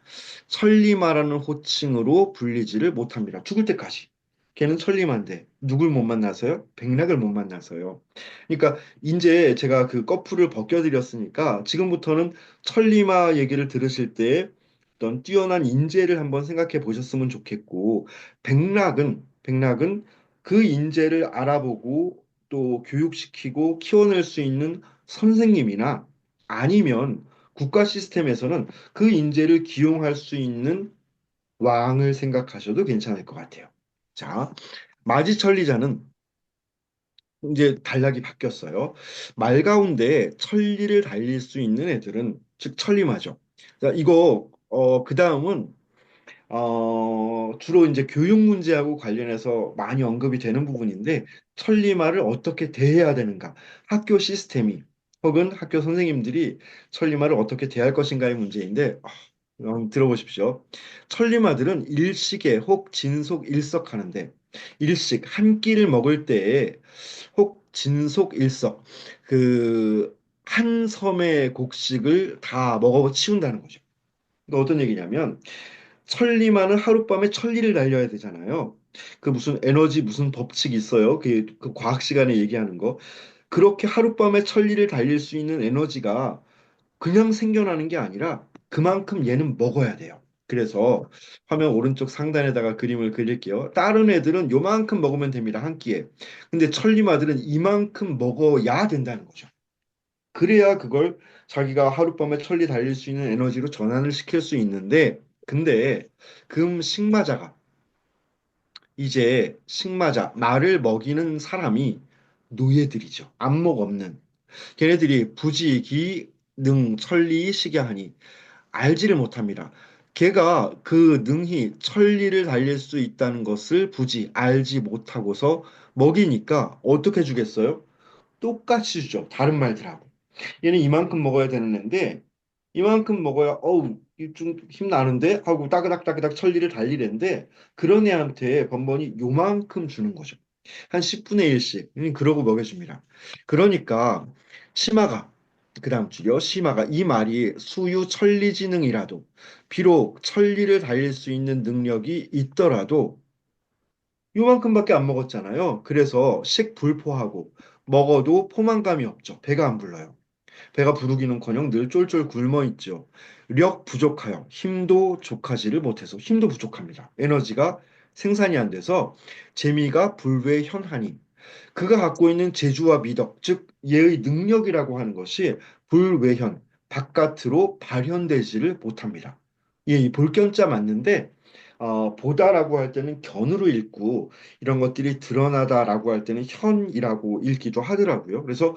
천리마라는 호칭으로 불리지를 못합니다. 죽을 때까지. 걔는 천리마인데 누굴 못 만나서요? 백락을 못 만나서요. 그러니까 이제 제가 그 꺼풀을 벗겨드렸으니까 지금부터는 천리마 얘기를 들으실 때 어떤 뛰어난 인재를 한번 생각해 보셨으면 좋겠고 백락은 그 인재를 알아보고 또 교육시키고 키워낼 수 있는 선생님이나 아니면 국가 시스템에서는 그 인재를 기용할 수 있는 왕을 생각하셔도 괜찮을 것 같아요. 자, 마지천리자는 이제 단락이 바뀌었어요. 말 가운데 천리를 달릴 수 있는 애들은 즉 천리마죠. 자, 이거 그 다음은 주로 이제 교육 문제하고 관련해서 많이 언급이 되는 부분인데 천리마를 어떻게 대해야 되는가? 학교 시스템이 혹은 학교 선생님들이 천리마를 어떻게 대할 것인가의 문제인데 한번 들어보십시오. 천리마들은 일식에 혹 진속 일석하는데 일식 한 끼를 먹을 때에 혹 진속 일석 그 한 섬의 곡식을 다 먹어 치운다는 거죠. 그러니까 어떤 얘기냐면 천리만은 하룻밤에 천리를 날려야 되잖아요. 그 무슨 에너지 무슨 법칙이 있어요. 그 과학 시간에 얘기하는 거. 그렇게 하룻밤에 천리를 달릴 수 있는 에너지가 그냥 생겨나는 게 아니라 그만큼 얘는 먹어야 돼요. 그래서 화면 오른쪽 상단에다가 그림을 그릴게요. 다른 애들은 요만큼 먹으면 됩니다. 한 끼에. 근데 천리마들은 이만큼 먹어야 된다는 거죠. 그래야 그걸 자기가 하룻밤에 천리 달릴 수 있는 에너지로 전환을 시킬 수 있는데, 근데 식마자가 이제 식마자, 말을 먹이는 사람이 노예들이죠. 안목 없는. 걔네들이 부지기 능 천리 시기하니 알지를 못합니다. 걔가 그 능히 천리를 달릴 수 있다는 것을 부지 알지 못하고서 먹이니까 어떻게 주겠어요? 똑같이 주죠. 다른 말들하고. 얘는 이만큼 먹어야 되는 애인데 이만큼 먹어야 어우 좀 힘나는데 하고 따그닥따그닥 천리를 달리는데 그런 애한테 번번이 요만큼 주는 거죠. 한 10분의 1씩 그러고 먹여줍니다. 그러니까 심화가 그 다음 줄여 심화가 이 말이 수유 천리지능이라도 비록 천리를 달릴 수 있는 능력이 있더라도 요만큼밖에 안 먹었잖아요. 그래서 식불포하고 먹어도 포만감이 없죠. 배가 안 불러요. 배가 부르기는커녕 늘 쫄쫄 굶어 있죠. 력 부족하여 힘도 족하지를 못해서 힘도 부족합니다. 에너지가 생산이 안 돼서 재미가 불외현하니 그가 갖고 있는 재주와 미덕, 즉 얘의 능력이라고 하는 것이 불외현, 바깥으로 발현되지를 못합니다. 예, 이 볼견자 맞는데 보다라고 할 때는 견으로 읽고 이런 것들이 드러나다라고 할 때는 현이라고 읽기도 하더라고요. 그래서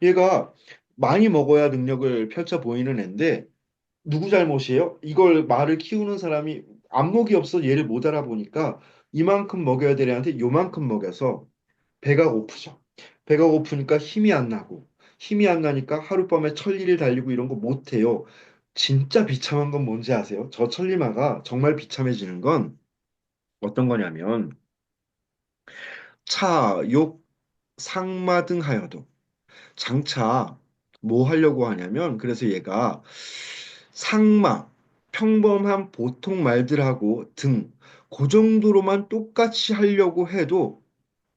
얘가 많이 먹어야 능력을 펼쳐 보이는 애인데 누구 잘못이에요? 이걸 말을 키우는 사람이 안목이 없어 얘를 못 알아보니까 이만큼 먹여야 될 애한테 요만큼 먹여서 배가 고프죠. 배가 고프니까 힘이 안 나고 힘이 안 나니까 하룻밤에 천리를 달리고 이런 거 못 해요. 진짜 비참한 건 뭔지 아세요? 저 천리마가 정말 비참해지는 건 어떤 거냐면 차, 욕, 상마 등 하여도 장차 뭐 하려고 하냐면 그래서 얘가 상마, 평범한 보통 말들하고 등, 그 정도로만 똑같이 하려고 해도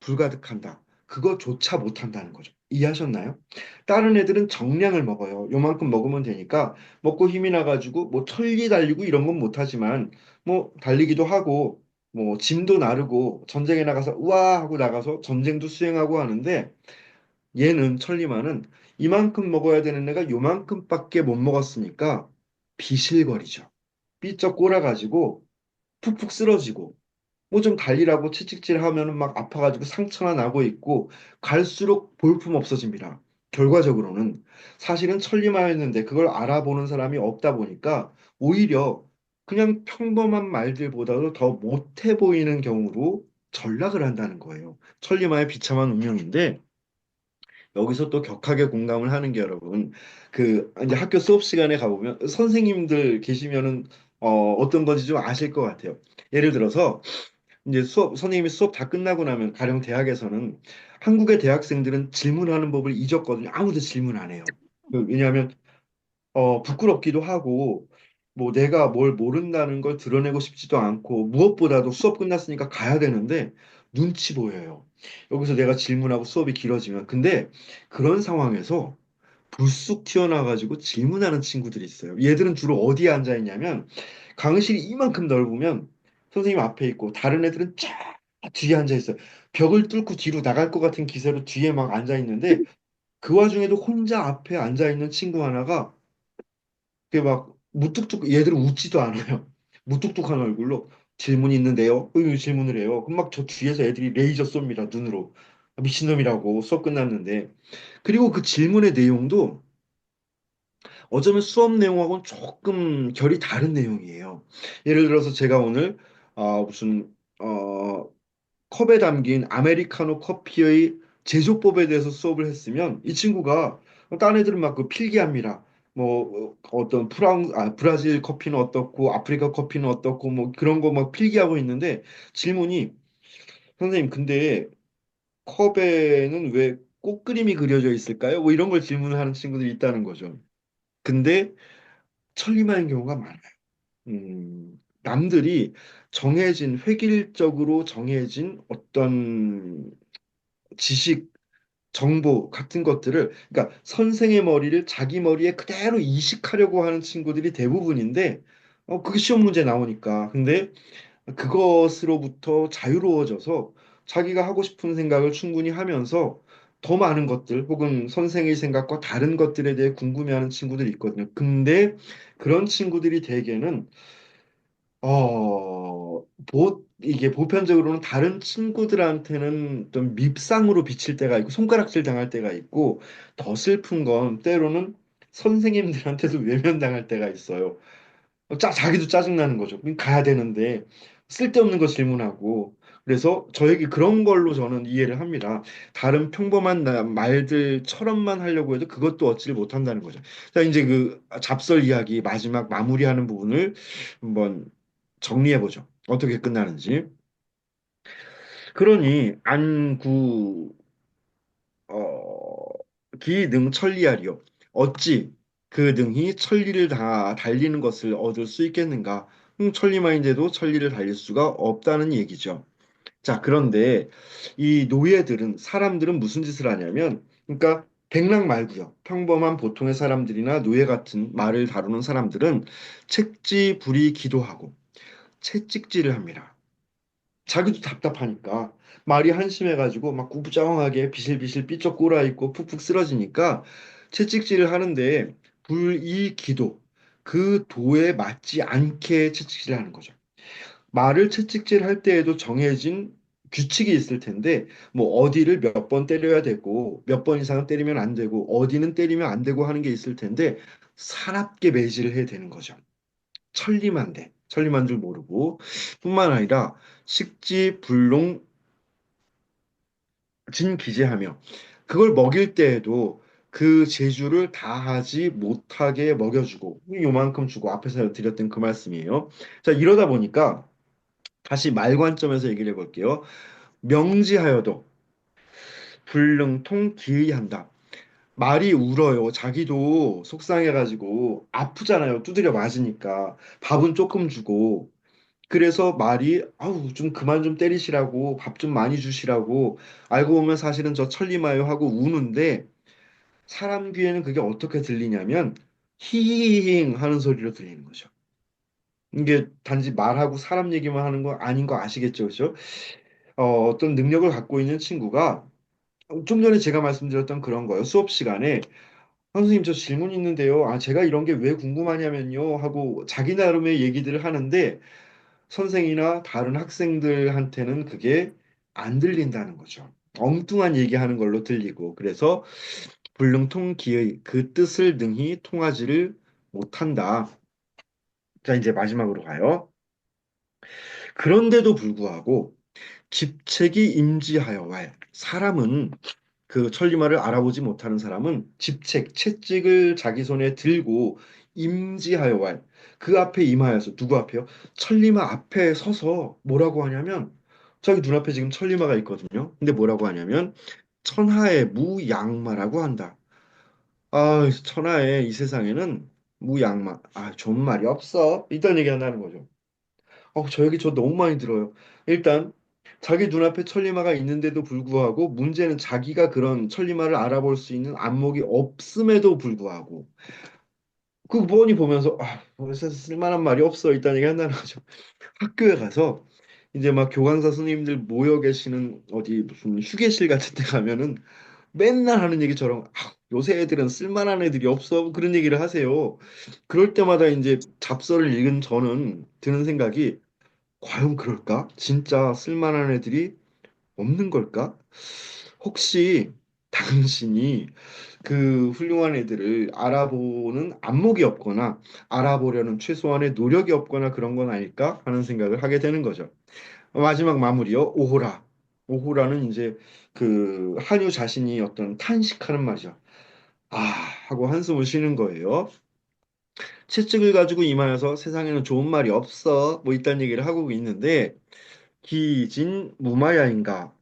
불가득한다. 그거조차 못한다는 거죠. 이해하셨나요? 다른 애들은 정량을 먹어요. 요만큼 먹으면 되니까 먹고 힘이 나가지고 뭐 천리 달리고 이런 건 못하지만 뭐 달리기도 하고 뭐 짐도 나르고 전쟁에 나가서 우와 하고 나가서 전쟁도 수행하고 하는데 얘는 천리마는 이만큼 먹어야 되는 애가 요만큼밖에 못 먹었으니까 비실거리죠. 삐쩍 꼬라가지고 푹푹 쓰러지고 뭐 좀 달리라고 채찍질 하면은 막 아파가지고 상처나 나고 있고 갈수록 볼품 없어집니다. 결과적으로는 사실은 천리마였는데 그걸 알아보는 사람이 없다 보니까 오히려 그냥 평범한 말들보다도 더 못해 보이는 경우로 전락을 한다는 거예요. 천리마의 비참한 운명인데 여기서 또 격하게 공감을 하는 게 여러분, 이제 학교 수업 시간에 가보면 선생님들 계시면은, 어떤 건지 좀 아실 것 같아요. 예를 들어서, 이제 선생님이 수업 다 끝나고 나면, 가령 대학에서는 한국의 대학생들은 질문하는 법을 잊었거든요. 아무도 질문 안 해요. 왜냐하면 부끄럽기도 하고, 뭐 내가 뭘 모른다는 걸 드러내고 싶지도 않고, 무엇보다도 수업 끝났으니까 가야 되는데, 눈치 보여요. 여기서 내가 질문하고 수업이 길어지면. 근데 그런 상황에서 불쑥 튀어나와가지고 질문하는 친구들이 있어요. 얘들은 주로 어디에 앉아 있냐면, 강의실이 이만큼 넓으면 선생님 앞에 있고, 다른 애들은 쫙 뒤에 앉아 있어요. 벽을 뚫고 뒤로 나갈 것 같은 기세로 뒤에 막 앉아 있는데, 그 와중에도 혼자 앞에 앉아 있는 친구 하나가 그게 막 무뚝뚝 얘들은 웃지도 않아요. 무뚝뚝한 얼굴로 질문이 있는데요. 질문을 해요. 그럼 막 저 뒤에서 애들이 레이저 쏩니다. 눈으로. 아, 미친놈이라고 수업 끝났는데. 그리고 그 질문의 내용도 어쩌면 수업 내용하고는 조금 결이 다른 내용이에요. 예를 들어서 제가 오늘 무슨 컵에 담긴 아메리카노 커피의 제조법에 대해서 수업을 했으면 이 친구가 딴 애들은 막 그 필기합니다. 뭐 어떤 브라질 커피는 어떻고 아프리카 커피는 어떻고 뭐 그런 거 막 필기하고 있는데 질문이 선생님 근데 컵에는 왜 꽃그림이 그려져 있을까요? 뭐 이런 걸 질문을 하는 친구들이 있다는 거죠. 근데 천리만인 경우가 많아요. 남들이 정해진 획일적으로 정해진 어떤 지식, 정보 같은 것들을, 그러니까 선생의 머리를 자기 머리에 그대로 이식하려고 하는 친구들이 대부분인데, 그게 시험 문제 나오니까. 근데 그것으로부터 자유로워져서 자기가 하고 싶은 생각을 충분히 하면서 더 많은 것들, 혹은 선생의 생각과 다른 것들에 대해 궁금해하는 친구들이 있거든요. 근데 그런 친구들이 대개는 이게 보편적으로는 다른 친구들한테는 좀 밉상으로 비칠 때가 있고, 손가락질 당할 때가 있고, 더 슬픈 건 때로는 선생님들한테도 외면당할 때가 있어요. 자기도 짜증나는 거죠. 그럼 가야 되는데, 쓸데없는 거 질문하고, 그래서 저에게 그런 걸로 저는 이해를 합니다. 다른 평범한 말들처럼만 하려고 해도 그것도 얻지를 못한다는 거죠. 자, 이제 그 잡설 이야기 마지막 마무리하는 부분을 한번 정리해보죠. 어떻게 끝나는지. 그러니 안구 기능 천리하리요. 어찌 그 능히 천리를 다 달리는 것을 얻을 수 있겠는가? 천리만인데도 천리를 달릴 수가 없다는 얘기죠. 자, 그런데 이 노예들은 사람들은 무슨 짓을 하냐면, 그러니까 백랑 말고요. 평범한 보통의 사람들이나 노예 같은 말을 다루는 사람들은 책지 불이 기도하고 채찍질을 합니다. 자기도 답답하니까 말이 한심해가지고 막 구부정하게 비실비실 삐쩍 꼬라있고 푹푹 쓰러지니까 채찍질을 하는데 불이기도 그 도에 맞지 않게 채찍질을 하는 거죠. 말을 채찍질 할 때에도 정해진 규칙이 있을 텐데 뭐 어디를 몇 번 때려야 되고 몇 번 이상은 때리면 안 되고 어디는 때리면 안 되고 하는 게 있을 텐데 사납게 매질을 해야 되는 거죠. 천리만대, 천리만 줄 모르고 뿐만 아니라 식지불농 진기재하며 그걸 먹일 때에도 그 재주를 다하지 못하게 먹여주고 요만큼 주고 앞에서 드렸던 그 말씀이에요. 자, 이러다 보니까 다시 말 관점에서 얘기를 해볼게요. 명지하여도 불능통 기의한다. 말이 울어요. 자기도 속상해가지고 아프잖아요. 두드려 맞으니까 밥은 조금 주고 그래서 말이 아우 좀 그만 좀 때리시라고 밥 좀 많이 주시라고 알고 보면 사실은 저 천리마요 하고 우는데 사람 귀에는 그게 어떻게 들리냐면 히히힝 하는 소리로 들리는 거죠. 이게 단지 말하고 사람 얘기만 하는 거 아닌 거 아시겠죠, 그죠? 어떤 능력을 갖고 있는 친구가 좀 전에 제가 말씀드렸던 그런 거예요. 수업 시간에 선생님 저 질문 있는데요. 제가 이런 게 왜 궁금하냐면요 하고 자기 나름의 얘기들을 하는데 선생이나 다른 학생들한테는 그게 안 들린다는 거죠. 엉뚱한 얘기하는 걸로 들리고 그래서 불능통기의 그 뜻을 능히 통하지를 못한다. 자, 이제 마지막으로 가요. 그런데도 불구하고 집책이 임지하여 왈 사람은 그 천리마를 알아보지 못하는 사람은 집책, 채찍을 자기 손에 들고 임지하여 왈 그 앞에 임하여서 누구 앞에요? 천리마 앞에 서서 뭐라고 하냐면 자기 눈앞에 지금 천리마가 있거든요. 근데 뭐라고 하냐면 천하의 무양마라고 한다. 천하의 이 세상에는 무양마. 좋은 말이 없어. 이딴 얘기 한다는 거죠. 저 얘기 저 너무 많이 들어요. 일단 자기 눈앞에 천리마가 있는데도 불구하고 문제는 자기가 그런 천리마를 알아볼 수 있는 안목이 없음에도 불구하고 그 뻔히 보면서 뭐 쓸만한 말이 없어 일단 얘기 한다는 거죠. 학교에 가서 이제 막 교강사 선생님들 모여 계시는 어디 무슨 휴게실 같은 데 가면은 맨날 하는 얘기처럼 요새 애들은 쓸만한 애들이 없어 그런 얘기를 하세요. 그럴 때마다 이제 잡서를 읽은 저는 드는 생각이 과연 그럴까? 진짜 쓸만한 애들이 없는 걸까? 혹시 당신이 그 훌륭한 애들을 알아보는 안목이 없거나 알아보려는 최소한의 노력이 없거나 그런 건 아닐까 하는 생각을 하게 되는 거죠. 마지막 마무리요. 오호라. 오호라는 이제 그 한유 자신이 어떤 탄식하는 말이죠. 아, 하고 한숨을 쉬는 거예요. 채찍을 가지고 이마에서 세상에는 좋은 말이 없어. 뭐 이딴 얘기를 하고 있는데 기진 무마야인가?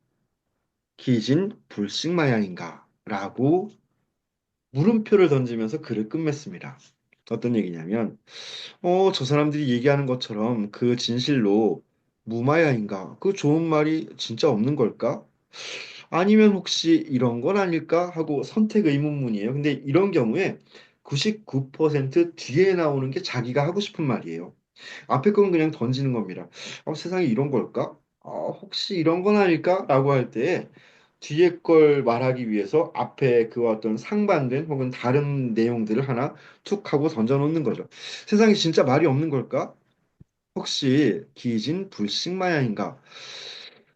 기진 불식마야인가? 라고 물음표를 던지면서 글을 끝맺습니다. 어떤 얘기냐면 저 사람들이 얘기하는 것처럼 그 진실로 무마야인가? 그 좋은 말이 진짜 없는 걸까? 아니면 혹시 이런 건 아닐까? 하고 선택 의문문이에요. 근데 이런 경우에 99% 뒤에 나오는 게 자기가 하고 싶은 말이에요. 앞에 건 그냥 던지는 겁니다. 세상에 이런 걸까? 혹시 이런 건 아닐까? 라고 할 때 뒤에 걸 말하기 위해서 앞에 그와 어떤 상반된 혹은 다른 내용들을 하나 툭 하고 던져놓는 거죠. 세상에 진짜 말이 없는 걸까? 혹시 기진 불식마야인가?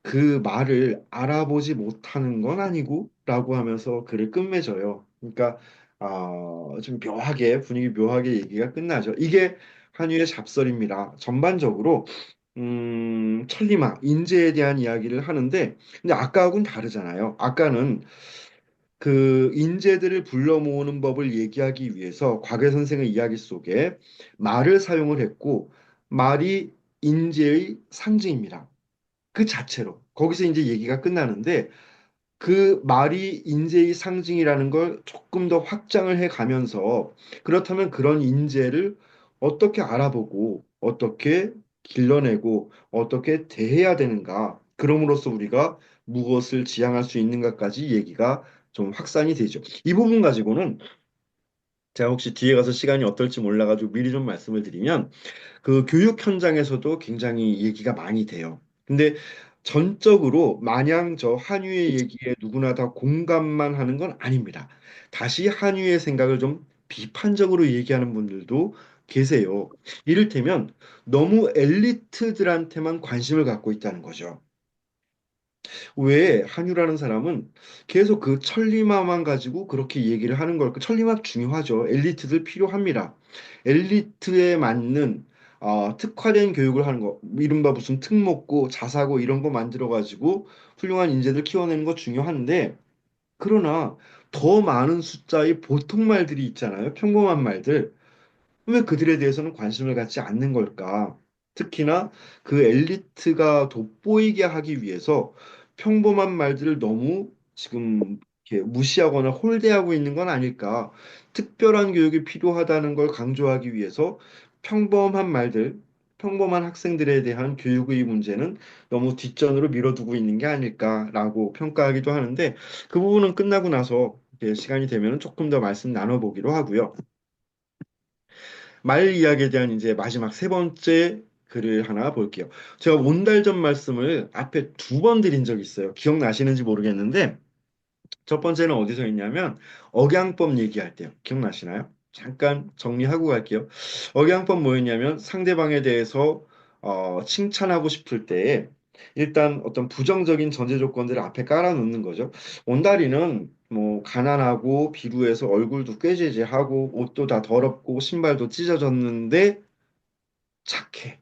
그 말을 알아보지 못하는 건 아니고 라고 하면서 글을 끝맺어요. 그러니까 좀 묘하게 분위기 묘하게 얘기가 끝나죠. 이게 한유의 잡설입니다. 전반적으로 천리마 인재에 대한 이야기를 하는데 근데 아까하고는 다르잖아요. 아까는 그 인재들을 불러 모으는 법을 얘기하기 위해서 곽외 선생의 이야기 속에 말을 사용을 했고 말이 인재의 상징입니다. 그 자체로. 거기서 이제 얘기가 끝나는데 그 말이 인재의 상징이라는 걸 조금 더 확장을 해 가면서 그렇다면 그런 인재를 어떻게 알아보고 어떻게 길러내고 어떻게 대해야 되는가. 그럼으로써 우리가 무엇을 지향할 수 있는가까지 얘기가 좀 확산이 되죠. 이 부분 가지고는 제가 혹시 뒤에 가서 시간이 어떨지 몰라가지고 미리 좀 말씀을 드리면 그 교육 현장에서도 굉장히 얘기가 많이 돼요. 근데 전적으로 마냥 저 한유의 얘기에 누구나 다 공감만 하는 건 아닙니다. 다시 한유의 생각을 좀 비판적으로 얘기하는 분들도 계세요. 이를테면 너무 엘리트들한테만 관심을 갖고 있다는 거죠. 왜 한유라는 사람은 계속 그 천리마만 가지고 그렇게 얘기를 하는 걸까? 천리마 중요하죠. 엘리트들 필요합니다. 엘리트에 맞는 특화된 교육을 하는 거, 이른바 무슨 특목고, 자사고 이런 거 만들어 가지고 훌륭한 인재들 키워내는 거 중요한데, 그러나 더 많은 숫자의 보통 말들이 있잖아요. 평범한 말들. 왜 그들에 대해서는 관심을 갖지 않는 걸까? 특히나 그 엘리트가 돋보이게 하기 위해서 평범한 말들을 너무 지금 이렇게 무시하거나 홀대하고 있는 건 아닐까? 특별한 교육이 필요하다는 걸 강조하기 위해서 평범한 말들, 평범한 학생들에 대한 교육의 문제는 너무 뒷전으로 밀어두고 있는 게 아닐까라고 평가하기도 하는데 그 부분은 끝나고 나서 이렇게 시간이 되면 조금 더 말씀 나눠보기로 하고요. 말 이야기에 대한 이제 마지막 세 번째 글을 하나 볼게요. 제가 온달전 말씀을 앞에 두 번 드린 적이 있어요. 기억나시는지 모르겠는데 첫 번째는 어디서 했냐면 억양법 얘기할 때요. 기억나시나요? 잠깐 정리하고 갈게요. 억양법 뭐였냐면 상대방에 대해서 칭찬하고 싶을 때 일단 어떤 부정적인 전제 조건들을 앞에 깔아놓는 거죠. 온다리는 뭐 가난하고 비루해서 얼굴도 꾀지지하고 옷도 다 더럽고 신발도 찢어졌는데 착해.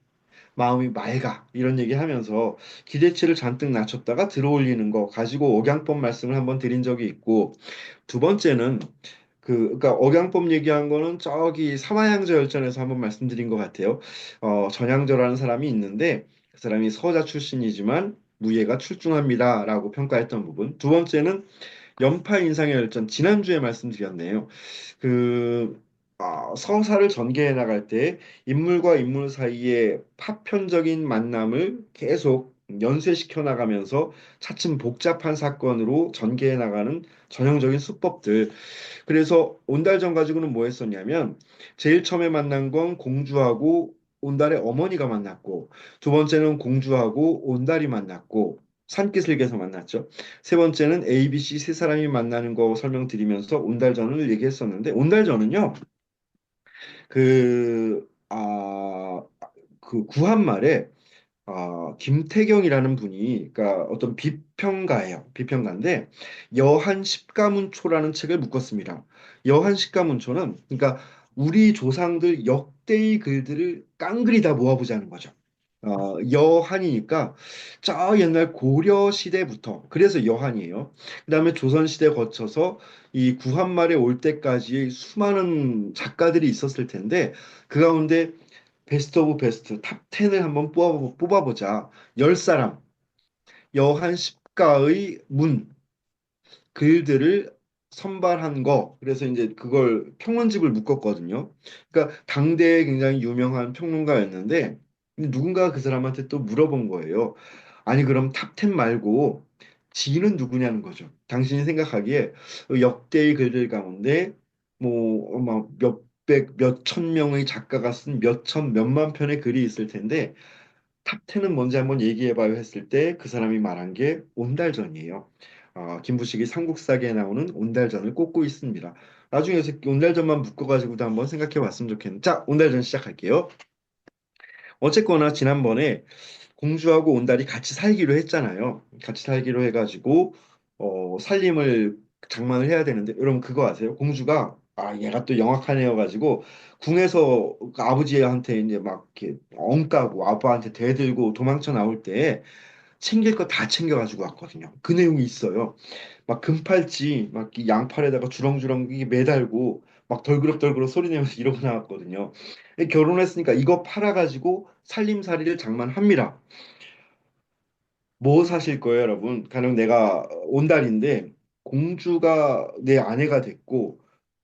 마음이 맑아. 이런 얘기 하면서 기대치를 잔뜩 낮췄다가 들어올리는 거 가지고 억양법 말씀을 한번 드린 적이 있고 두 번째는 그러니까 억양법 얘기한 거는 저기 사마양저 열전에서 한번 말씀드린 것 같아요. 전향저라는 사람이 있는데 그 사람이 서자 출신이지만 무예가 출중합니다라고 평가했던 부분. 두 번째는 연파 인상의 열전 지난주에 말씀드렸네요. 그 서사를 전개해 나갈 때 인물과 인물 사이의 파편적인 만남을 계속 연쇄시켜 나가면서 차츰 복잡한 사건으로 전개해 나가는 전형적인 수법들. 그래서 온달전 가지고는 뭐 했었냐면 제일 처음에 만난 건 공주하고 온달의 어머니가 만났고 두 번째는 공주하고 온달이 만났고 산기슭에서 만났죠. 세 번째는 ABC 세 사람이 만나는 거 설명드리면서 온달전을 얘기했었는데 온달전은요. 그, 그 구한말에 김태경이라는 분이 그러니까 어떤 비평가예요. 비평가인데 여한 십가문초라는 책을 묶었습니다. 여한 십가문초는 그러니까 우리 조상들 역대의 글들을 깡그리 다 모아보자는 거죠. 여한이니까 저 옛날 고려 시대부터 그래서 여한이에요. 그다음에 조선 시대 거쳐서 이 구한말에 올 때까지 수많은 작가들이 있었을 텐데 그 가운데 베스트 오브 베스트 탑 10을 한번 뽑아보자. 10사람 여한 십가의 문 글들을 선발한 거. 그래서 이제 그걸 평론집을 묶었거든요. 그러니까 당대에 굉장히 유명한 평론가였는데 누군가 그 사람한테 또 물어본 거예요. 아니 그럼 탑 10 말고 지는 누구냐는 거죠. 당신이 생각하기에 역대의 글들 가운데 뭐 몇백, 몇천 명의 작가가 쓴 몇천, 몇만 편의 글이 있을 텐데 탑10은 뭔지 한번 얘기해봐요 했을 때 그 사람이 말한 게 온달전이에요. 김부식이 삼국사기에 나오는 온달전을 꼽고 있습니다. 나중에 온달전만 묶어가지고도 한번 생각해 봤으면 좋겠는데. 자, 온달전 시작할게요. 어쨌거나 지난번에 공주하고 온달이 같이 살기로 했잖아요. 같이 살기로 해가지고 살림을 장만을 해야 되는데 여러분 그거 아세요? 공주가 얘가 또 영악한 애여가지고 궁에서 그 아버지한테 이제 막 이렇게 엉까고 아빠한테 대들고 도망쳐 나올 때 챙길 거 다 챙겨가지고 왔거든요. 그 내용이 있어요. 막 금팔찌 막이 양팔에다가 주렁주렁 이게 매달고 막 덜그럭덜그럭 소리 내면서 이러고 나왔거든요. 결혼했으니까 이거 팔아가지고 살림살이를 장만합니다. 뭐 사실 거예요, 여러분? 가령 내가 온달인데 공주가 내 아내가 됐고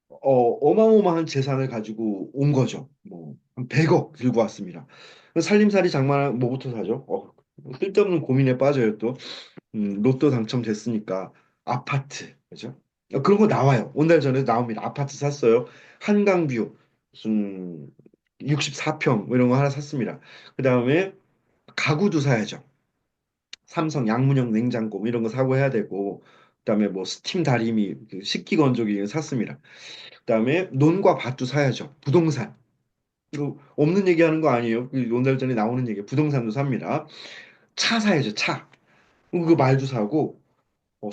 어마어마한 재산을 가지고 온 거죠. 한 100억 들고 왔습니다. 살림살이 장만한 뭐부터 사죠? 쓸데없는 고민에 빠져요 또. 로또 당첨됐으니까 아파트, 그죠? 그런 거 나와요. 온달 전에 나옵니다. 아파트 샀어요. 한강뷰 무슨 64평 뭐 이런 거 하나 샀습니다. 그 다음에 가구도 사야죠. 삼성 양문형 냉장고 뭐 이런 거 사고 해야 되고 그다음에 뭐 스팀 다리미 그 식기 건조기 샀습니다. 그다음에 논과 밭도 사야죠. 부동산. 이거 없는 얘기하는 거 아니에요. 온달 전에 나오는 얘기. 부동산도 삽니다. 차 사야죠. 차. 그 말도 사고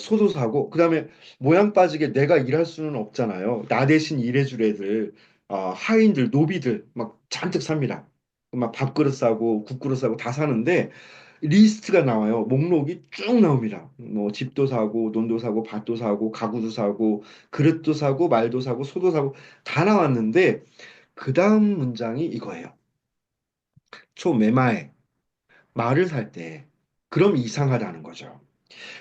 소도 사고 그다음에 모양 빠지게 내가 일할 수는 없잖아요. 나 대신 일해줄 애들 하인들 노비들 막 잔뜩 삽니다. 막 밥그릇 사고 국그릇 사고 다 사는데 리스트가 나와요. 목록이 쭉 나옵니다. 뭐 집도 사고 논도 사고 밭도 사고 가구도 사고 그릇도 사고 말도 사고 소도 사고 다 나왔는데 그 다음 문장이 이거예요. 초매마에 말을 살 때 그럼 이상하다는 거죠.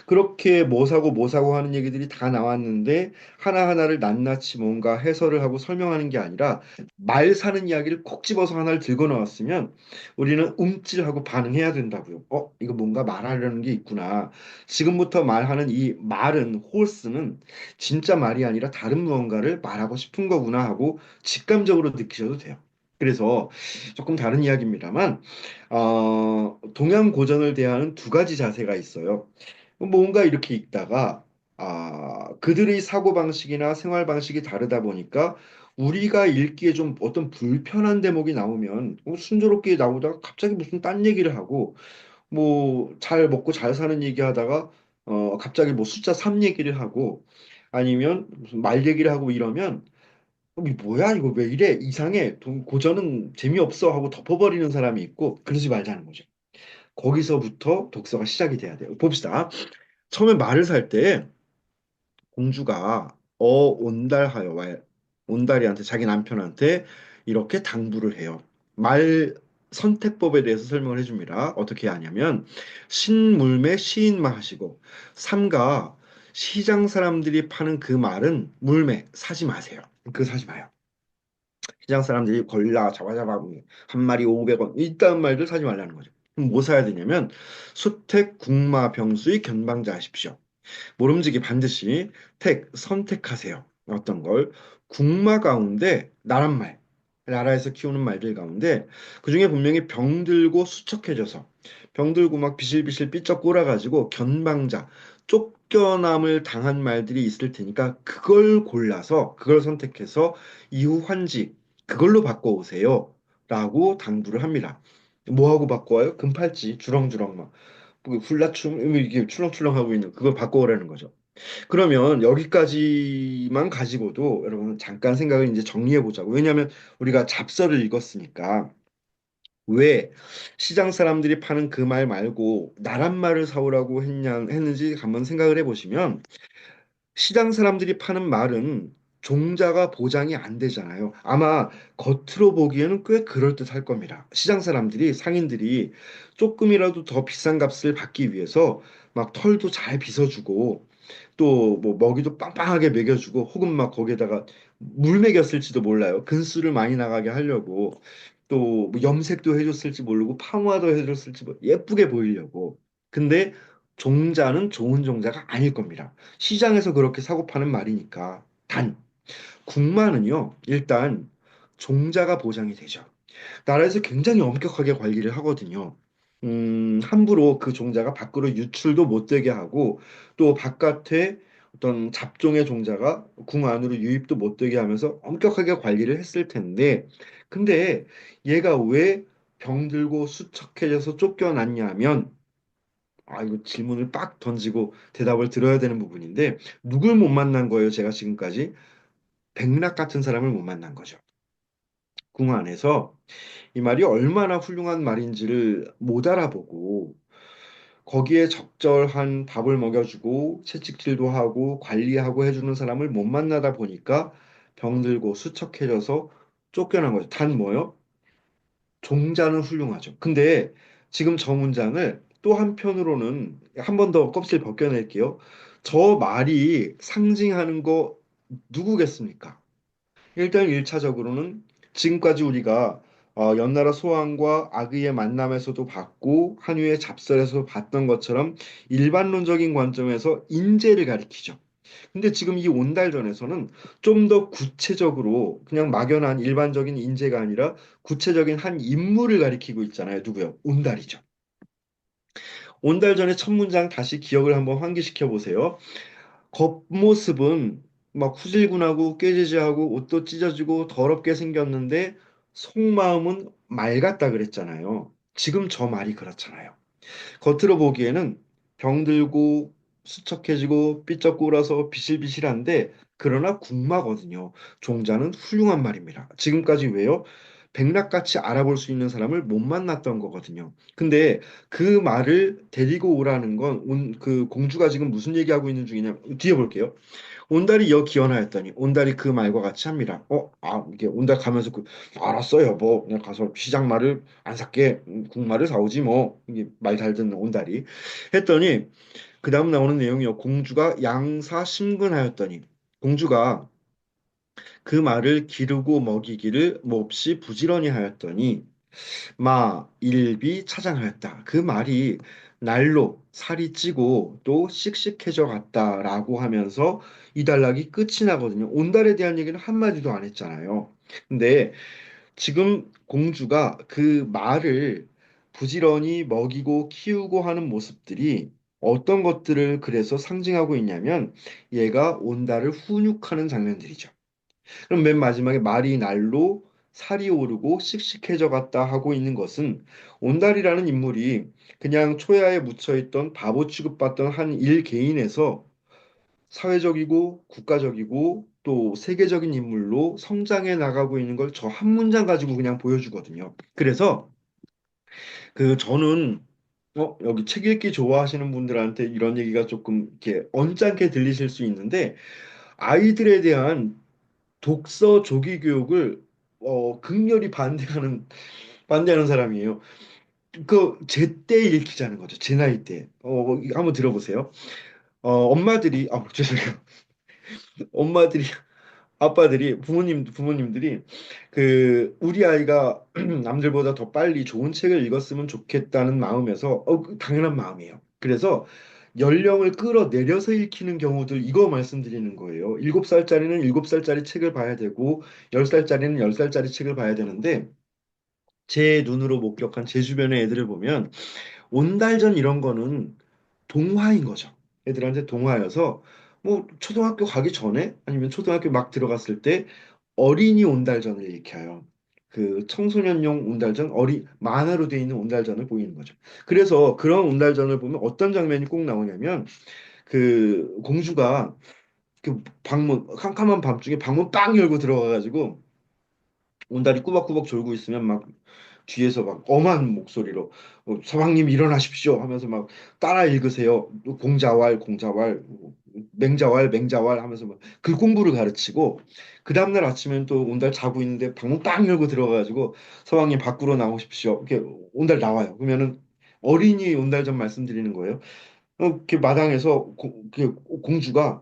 그렇게 뭐 사고 하는 얘기들이 다 나왔는데 하나하나를 낱낱이 뭔가 해설을 하고 설명하는 게 아니라 말 사는 이야기를 콕 집어서 하나를 들고 나왔으면 우리는 움찔하고 반응해야 된다고요. 이거 뭔가 말하려는 게 있구나. 지금부터 말하는 이 말은 홀스는 진짜 말이 아니라 다른 무언가를 말하고 싶은 거구나 하고 직감적으로 느끼셔도 돼요. 그래서 조금 다른 이야기입니다만 동양 고전을 대하는 두 가지 자세가 있어요. 뭔가 이렇게 읽다가 그들의 사고방식이나 생활방식이 다르다 보니까 우리가 읽기에 좀 어떤 불편한 대목이 나오면 순조롭게 나오다가 갑자기 무슨 딴 얘기를 하고 뭐 잘 먹고 잘 사는 얘기하다가 갑자기 뭐 숫자 3 얘기를 하고 아니면 무슨 말 얘기를 하고 이러면 이 뭐야 이거 왜 이래 이상해 고전은 재미없어 하고 덮어버리는 사람이 있고 그러지 말자는 거죠. 거기서부터 독서가 시작이 돼야 돼요. 봅시다. 처음에 말을 살 때 공주가 온달하여 온달이한테 자기 남편한테 이렇게 당부를 해요. 말 선택법에 대해서 설명을 해줍니다. 어떻게 하냐면 신물매 시인마 하시고 삼가 시장 사람들이 파는 그 말은 물매 사지 마세요. 그거 사지 마요. 시장 사람들이 골라 잡아잡아 한 마리 500원 이딴 말들 사지 말라는 거죠. 그럼 뭐 사야 되냐면 수택 국마 병수의 견방자 하십시오. 모름지기 반드시 선택하세요. 어떤 걸 국마 가운데 나란 말. 나라에서 키우는 말들 가운데 그중에 분명히 병들고 수척해져서 병들고 막 비실비실 삐쩍 꼬라가지고 견방자 쫓겨남을 당한 말들이 있을 테니까 그걸 골라서 그걸 선택해서 이후 환지 그걸로 바꿔오세요 라고 당부를 합니다. 뭐하고 바꿔와요? 금팔찌 주렁주렁 막 훌라춤 이게 출렁출렁하고 있는 그걸 바꿔오라는 거죠. 그러면 여기까지만 가지고도 여러분 잠깐 생각을 이제 정리해 보자고. 왜냐하면 우리가 잡서를 읽었으니까 왜 시장 사람들이 파는 그 말 말고 나란 말을 사오라고 했는지 한번 생각을 해 보시면 시장 사람들이 파는 말은 종자가 보장이 안 되잖아요. 아마 겉으로 보기에는 꽤 그럴듯할 겁니다. 시장 사람들이 상인들이 조금이라도 더 비싼 값을 받기 위해서 막 털도 잘 빗어주고 또 뭐 먹이도 빵빵하게 먹여주고 혹은 막 거기에다가 물 먹였을지도 몰라요. 근수를 많이 나가게 하려고 또뭐 염색도 해줬을지 모르고 파마도 해줬을지 예쁘게 보이려고. 근데 종자는 좋은 종자가 아닐 겁니다. 시장에서 그렇게 사고 파는 말이니까. 단, 국마는요, 일단 종자가 보장이 되죠. 나라에서 굉장히 엄격하게 관리를 하거든요. 함부로 그 종자가 밖으로 유출도 못 되게 하고 또 바깥에 어떤 잡종의 종자가 궁 안으로 유입도 못 되게 하면서 엄격하게 관리를 했을 텐데 근데 얘가 왜 병들고 수척해져서 쫓겨났냐면 이거 질문을 빡 던지고 대답을 들어야 되는 부분인데 누굴 못 만난 거예요, 제가 지금까지? 백락 같은 사람을 못 만난 거죠. 궁 안에서 이 말이 얼마나 훌륭한 말인지를 못 알아보고 거기에 적절한 밥을 먹여주고 채찍질도 하고 관리하고 해주는 사람을 못 만나다 보니까 병들고 수척해져서 쫓겨난 거죠. 단 뭐요? 종자는 훌륭하죠. 근데 지금 저 문장을 또 한편으로는 한 번 더 껍질 벗겨낼게요. 저 말이 상징하는 거 누구겠습니까? 일단 1차적으로는 지금까지 우리가 연나라 소환과 아그의 만남에서도 봤고 한유의 잡설에서 봤던 것처럼 일반론적인 관점에서 인재를 가리키죠. 근데 지금 이 온달전에서는 좀 더 구체적으로 그냥 막연한 일반적인 인재가 아니라 구체적인 한 인물을 가리키고 있잖아요. 누구요? 온달이죠. 온달전의 첫 문장 다시 기억을 한번 환기시켜 보세요. 겉모습은 막 후질근하고 꾀지지하고 옷도 찢어지고 더럽게 생겼는데 속마음은 맑았다 그랬잖아요. 지금 저 말이 그렇잖아요. 겉으로 보기에는 병들고 수척해지고 삐쩍 꼴아서 비실비실한데 그러나 국마거든요. 종자는 훌륭한 말입니다. 지금까지 왜요? 백락같이 알아볼 수 있는 사람을 못 만났던 거거든요. 근데 그 말을 데리고 오라는 건 그 공주가 지금 무슨 얘기하고 있는 중이냐? 뒤에 볼게요. 온달이 여기연하였더니 온달이 그 말과 같이 합니다. 이게 온달 가면서 알았어 여보, 그냥 가서 시장 말을 안 살게, 국말을 사오지 뭐 이게 말 잘 듣는 온달이 했더니 그 다음 나오는 내용이요. 공주가 양사 심근하였더니 공주가 그 말을 기르고 먹이기를 몹시 부지런히 하였더니 마 일비 차장하였다. 그 말이 날로 살이 찌고 또 씩씩해져 갔다라고 하면서 이 단락이 끝이 나거든요. 온달에 대한 얘기는 한마디도 안 했잖아요. 근데 지금 공주가 그 말을 부지런히 먹이고 키우고 하는 모습들이 어떤 것들을 그래서 상징하고 있냐면 얘가 온달을 훈육하는 장면들이죠. 그럼 맨 마지막에 말이 날로 살이 오르고 씩씩해져 갔다 하고 있는 것은 온달이라는 인물이 그냥 초야에 묻혀있던 바보 취급받던 한 일개인에서 사회적이고 국가적이고 또 세계적인 인물로 성장해 나가고 있는 걸 저 한 문장 가지고 그냥 보여주거든요. 그래서 저는 여기 책 읽기 좋아하시는 분들한테 이런 얘기가 조금 이렇게 언짢게 들리실 수 있는데 아이들에 대한 독서 조기 교육을 극렬히 반대하는 사람이에요. 그 제때 읽히자는 거죠. 제 나이 때. 이거 한번 들어보세요. 엄마들이 죄송해요. 엄마들이 아빠들이 부모님들이 우리 아이가 남들보다 더 빨리 좋은 책을 읽었으면 좋겠다는 마음에서 그 당연한 마음이에요. 그래서 연령을 끌어내려서 읽히는 경우들 이거 말씀드리는 거예요. 7살짜리는 7살짜리 책을 봐야 되고 10살짜리는 10살짜리 책을 봐야 되는데 제 눈으로 목격한 제 주변의 애들을 보면 온달전 이런 거는 동화인 거죠. 애들한테 동화여서 뭐 초등학교 가기 전에 아니면 초등학교 막 들어갔을 때 어린이 온달전을 익혀요. 그 청소년용 온달전, 만화로 되어 있는 온달전을 보이는 거죠. 그래서 그런 온달전을 보면 어떤 장면이 꼭 나오냐면 그 공주가 그 방문 캄캄한 밤중에 방문 빵 열고 들어가가지고 온달이 꾸벅꾸벅 졸고 있으면 막 뒤에서 막 엄한 목소리로 서방님 일어나십시오 하면서 막 따라 읽으세요. 공자왈 공자왈 맹자왈 맹자왈 하면서 막 글 공부를 가르치고 그 다음날 아침엔 또 온달 자고 있는데 방문 딱 열고 들어가가지고 서방님 밖으로 나오십시오. 이렇게 온달 나와요. 그러면은 어린이 온달전 말씀드리는 거예요. 이렇게 마당에서 공주가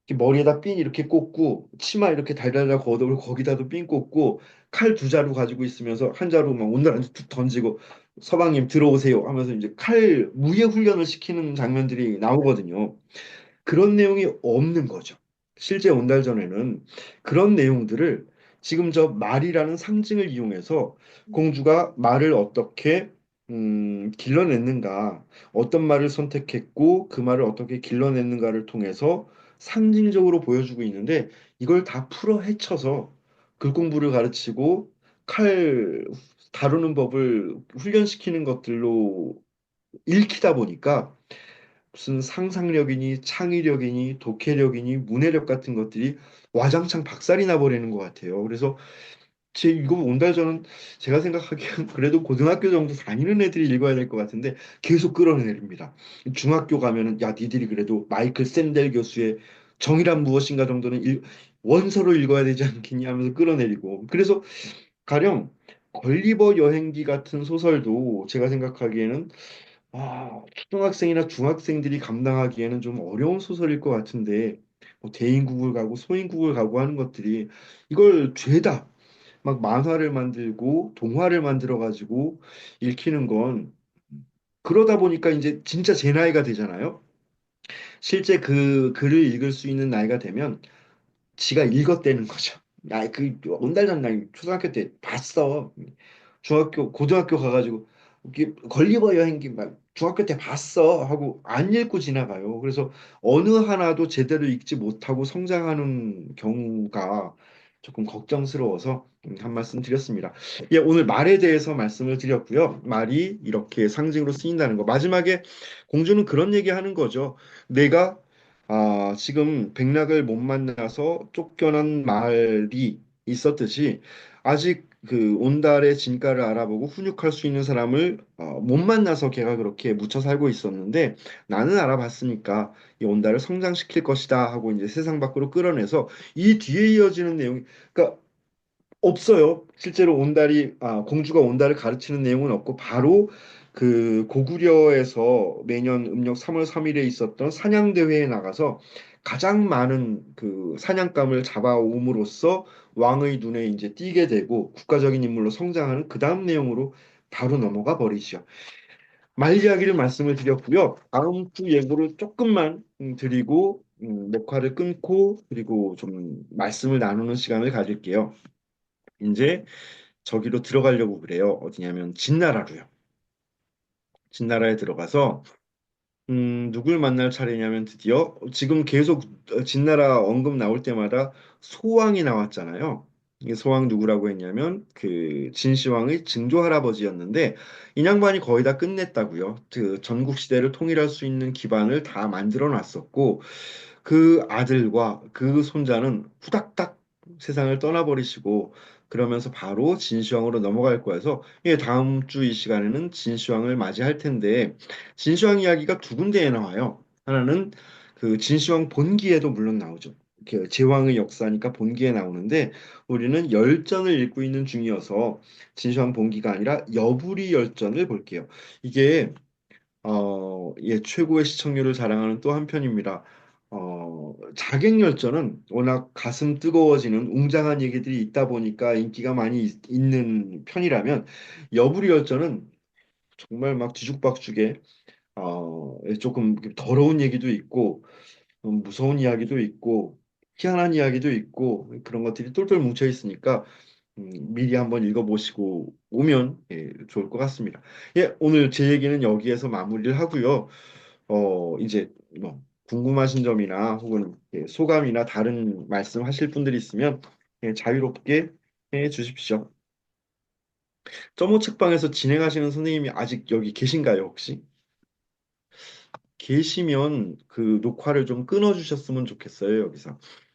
이렇게 머리에다 핀 이렇게 꽂고 치마 이렇게 달달달 걷어을 거기다도 핀 꽂고 칼 두 자루 가지고 있으면서 한 자루 막 온날한테 툭 던지고 서방님 들어오세요 하면서 이제 칼 무예 훈련을 시키는 장면들이 나오거든요. 그런 내용이 없는 거죠. 실제 온달전에는 그런 내용들을 지금 저 말이라는 상징을 이용해서 공주가 말을 어떻게 길러냈는가, 어떤 말을 선택했고 그 말을 어떻게 길러냈는가를 통해서 상징적으로 보여주고 있는데 이걸 다 풀어 헤쳐서 글 공부를 가르치고 칼 다루는 법을 훈련시키는 것들로 읽히다 보니까 무슨 상상력이니 창의력이니 독해력이니 문해력 같은 것들이 와장창 박살이 나버리는 것 같아요. 그래서 제 이거 온달전은 제가 생각하기엔 그래도 고등학교 정도 다니는 애들이 읽어야 될 것 같은데 계속 끌어내립니다. 중학교 가면은 야 니들이 그래도 마이클 샌델 교수의 정의란 무엇인가 정도는 원서로 읽어야 되지 않겠냐 하면서 끌어내리고 그래서 가령 걸리버 여행기 같은 소설도 제가 생각하기에는 초등학생이나 중학생들이 감당하기에는 좀 어려운 소설일 것 같은데, 뭐 대인국을 가고 소인국을 가고 하는 것들이 이걸 죄다 막 만화를 만들고 동화를 만들어 가지고 읽히는 건 그러다 보니까 이제 진짜 제 나이가 되잖아요. 실제 그 글을 읽을 수 있는 나이가 되면 지가 읽었다는 거죠. 야, 그 온달전 나 초등학교 때 봤어. 고등학교 가가지고 이게 걸리버 여행기 막 중학교 때 봤어 하고 안 읽고 지나가요. 그래서 어느 하나도 제대로 읽지 못하고 성장하는 경우가 조금 걱정스러워서 한 말씀 드렸습니다. 예, 오늘 말에 대해서 말씀을 드렸고요. 말이 이렇게 상징으로 쓰인다는 거. 마지막에 공주는 그런 얘기 하는 거죠. 내가 지금 백락을 못 만나서 쫓겨난 말이 있었듯이 아직 그 온달의 진가를 알아보고 훈육할 수 있는 사람을 못 만나서 걔가 그렇게 묻혀 살고 있었는데 나는 알아봤으니까 이 온달을 성장시킬 것이다 하고 이제 세상 밖으로 끌어내서 이 뒤에 이어지는 내용이 그러니까 없어요. 실제로 공주가 온달을 가르치는 내용은 없고 바로 그 고구려에서 매년 음력 3월 3일에 있었던 사냥대회에 나가서 가장 많은 그 사냥감을 잡아옴으로써 왕의 눈에 이제 띄게 되고 국가적인 인물로 성장하는 그 다음 내용으로 바로 넘어가 버리죠. 말 이야기를 말씀을 드렸고요. 다음 주 예고를 조금만 드리고 녹화를 끊고 그리고 좀 말씀을 나누는 시간을 가질게요. 이제 저기로 들어가려고 그래요. 어디냐면 진나라로요. 진나라에 들어가서 누굴 만날 차례냐면 드디어 지금 계속 진나라 언급 나올 때마다 소왕이 나왔잖아요. 이게 소왕 누구라고 했냐면 그 진시황의 증조 할아버지였는데 이 양반이 거의 다 끝냈다고요. 그 전국 시대를 통일할 수 있는 기반을 다 만들어 놨었고 그 아들과 그 손자는 후닥닥 세상을 떠나버리시고 그러면서 바로 진시황으로 넘어갈 거여서 예, 다음 주 이 시간에는 진시황을 맞이할 텐데 진시황 이야기가 두 군데에 나와요. 하나는 그 진시황 본기에도 물론 나오죠. 이렇게 제왕의 역사니까 본기에 나오는데 우리는 열전을 읽고 있는 중이어서 진시황 본기가 아니라 여부리 열전을 볼게요. 이게 예, 최고의 시청률을 자랑하는 또 한편입니다. 자객열전은 워낙 가슴 뜨거워지는 웅장한 얘기들이 있다 보니까 인기가 많이 있는 편이라면 여부리 열전은 정말 막 뒤죽박죽에 조금 더러운 얘기도 있고, 무서운 이야기도 있고, 희한한 이야기도 있고, 그런 것들이 똘똘 뭉쳐 있으니까, 미리 한번 읽어보시고 오면 좋을 것 같습니다. 예, 오늘 제 얘기는 여기에서 마무리를 하고요. 이제 뭐 궁금하신 점이나 혹은 소감이나 다른 말씀하실 분들이 있으면 자유롭게 해 주십시오. 점호 책방에서 진행하시는 선생님이 아직 여기 계신가요, 혹시? 계시면 그 녹화를 좀 끊어 주셨으면 좋겠어요, 여기서.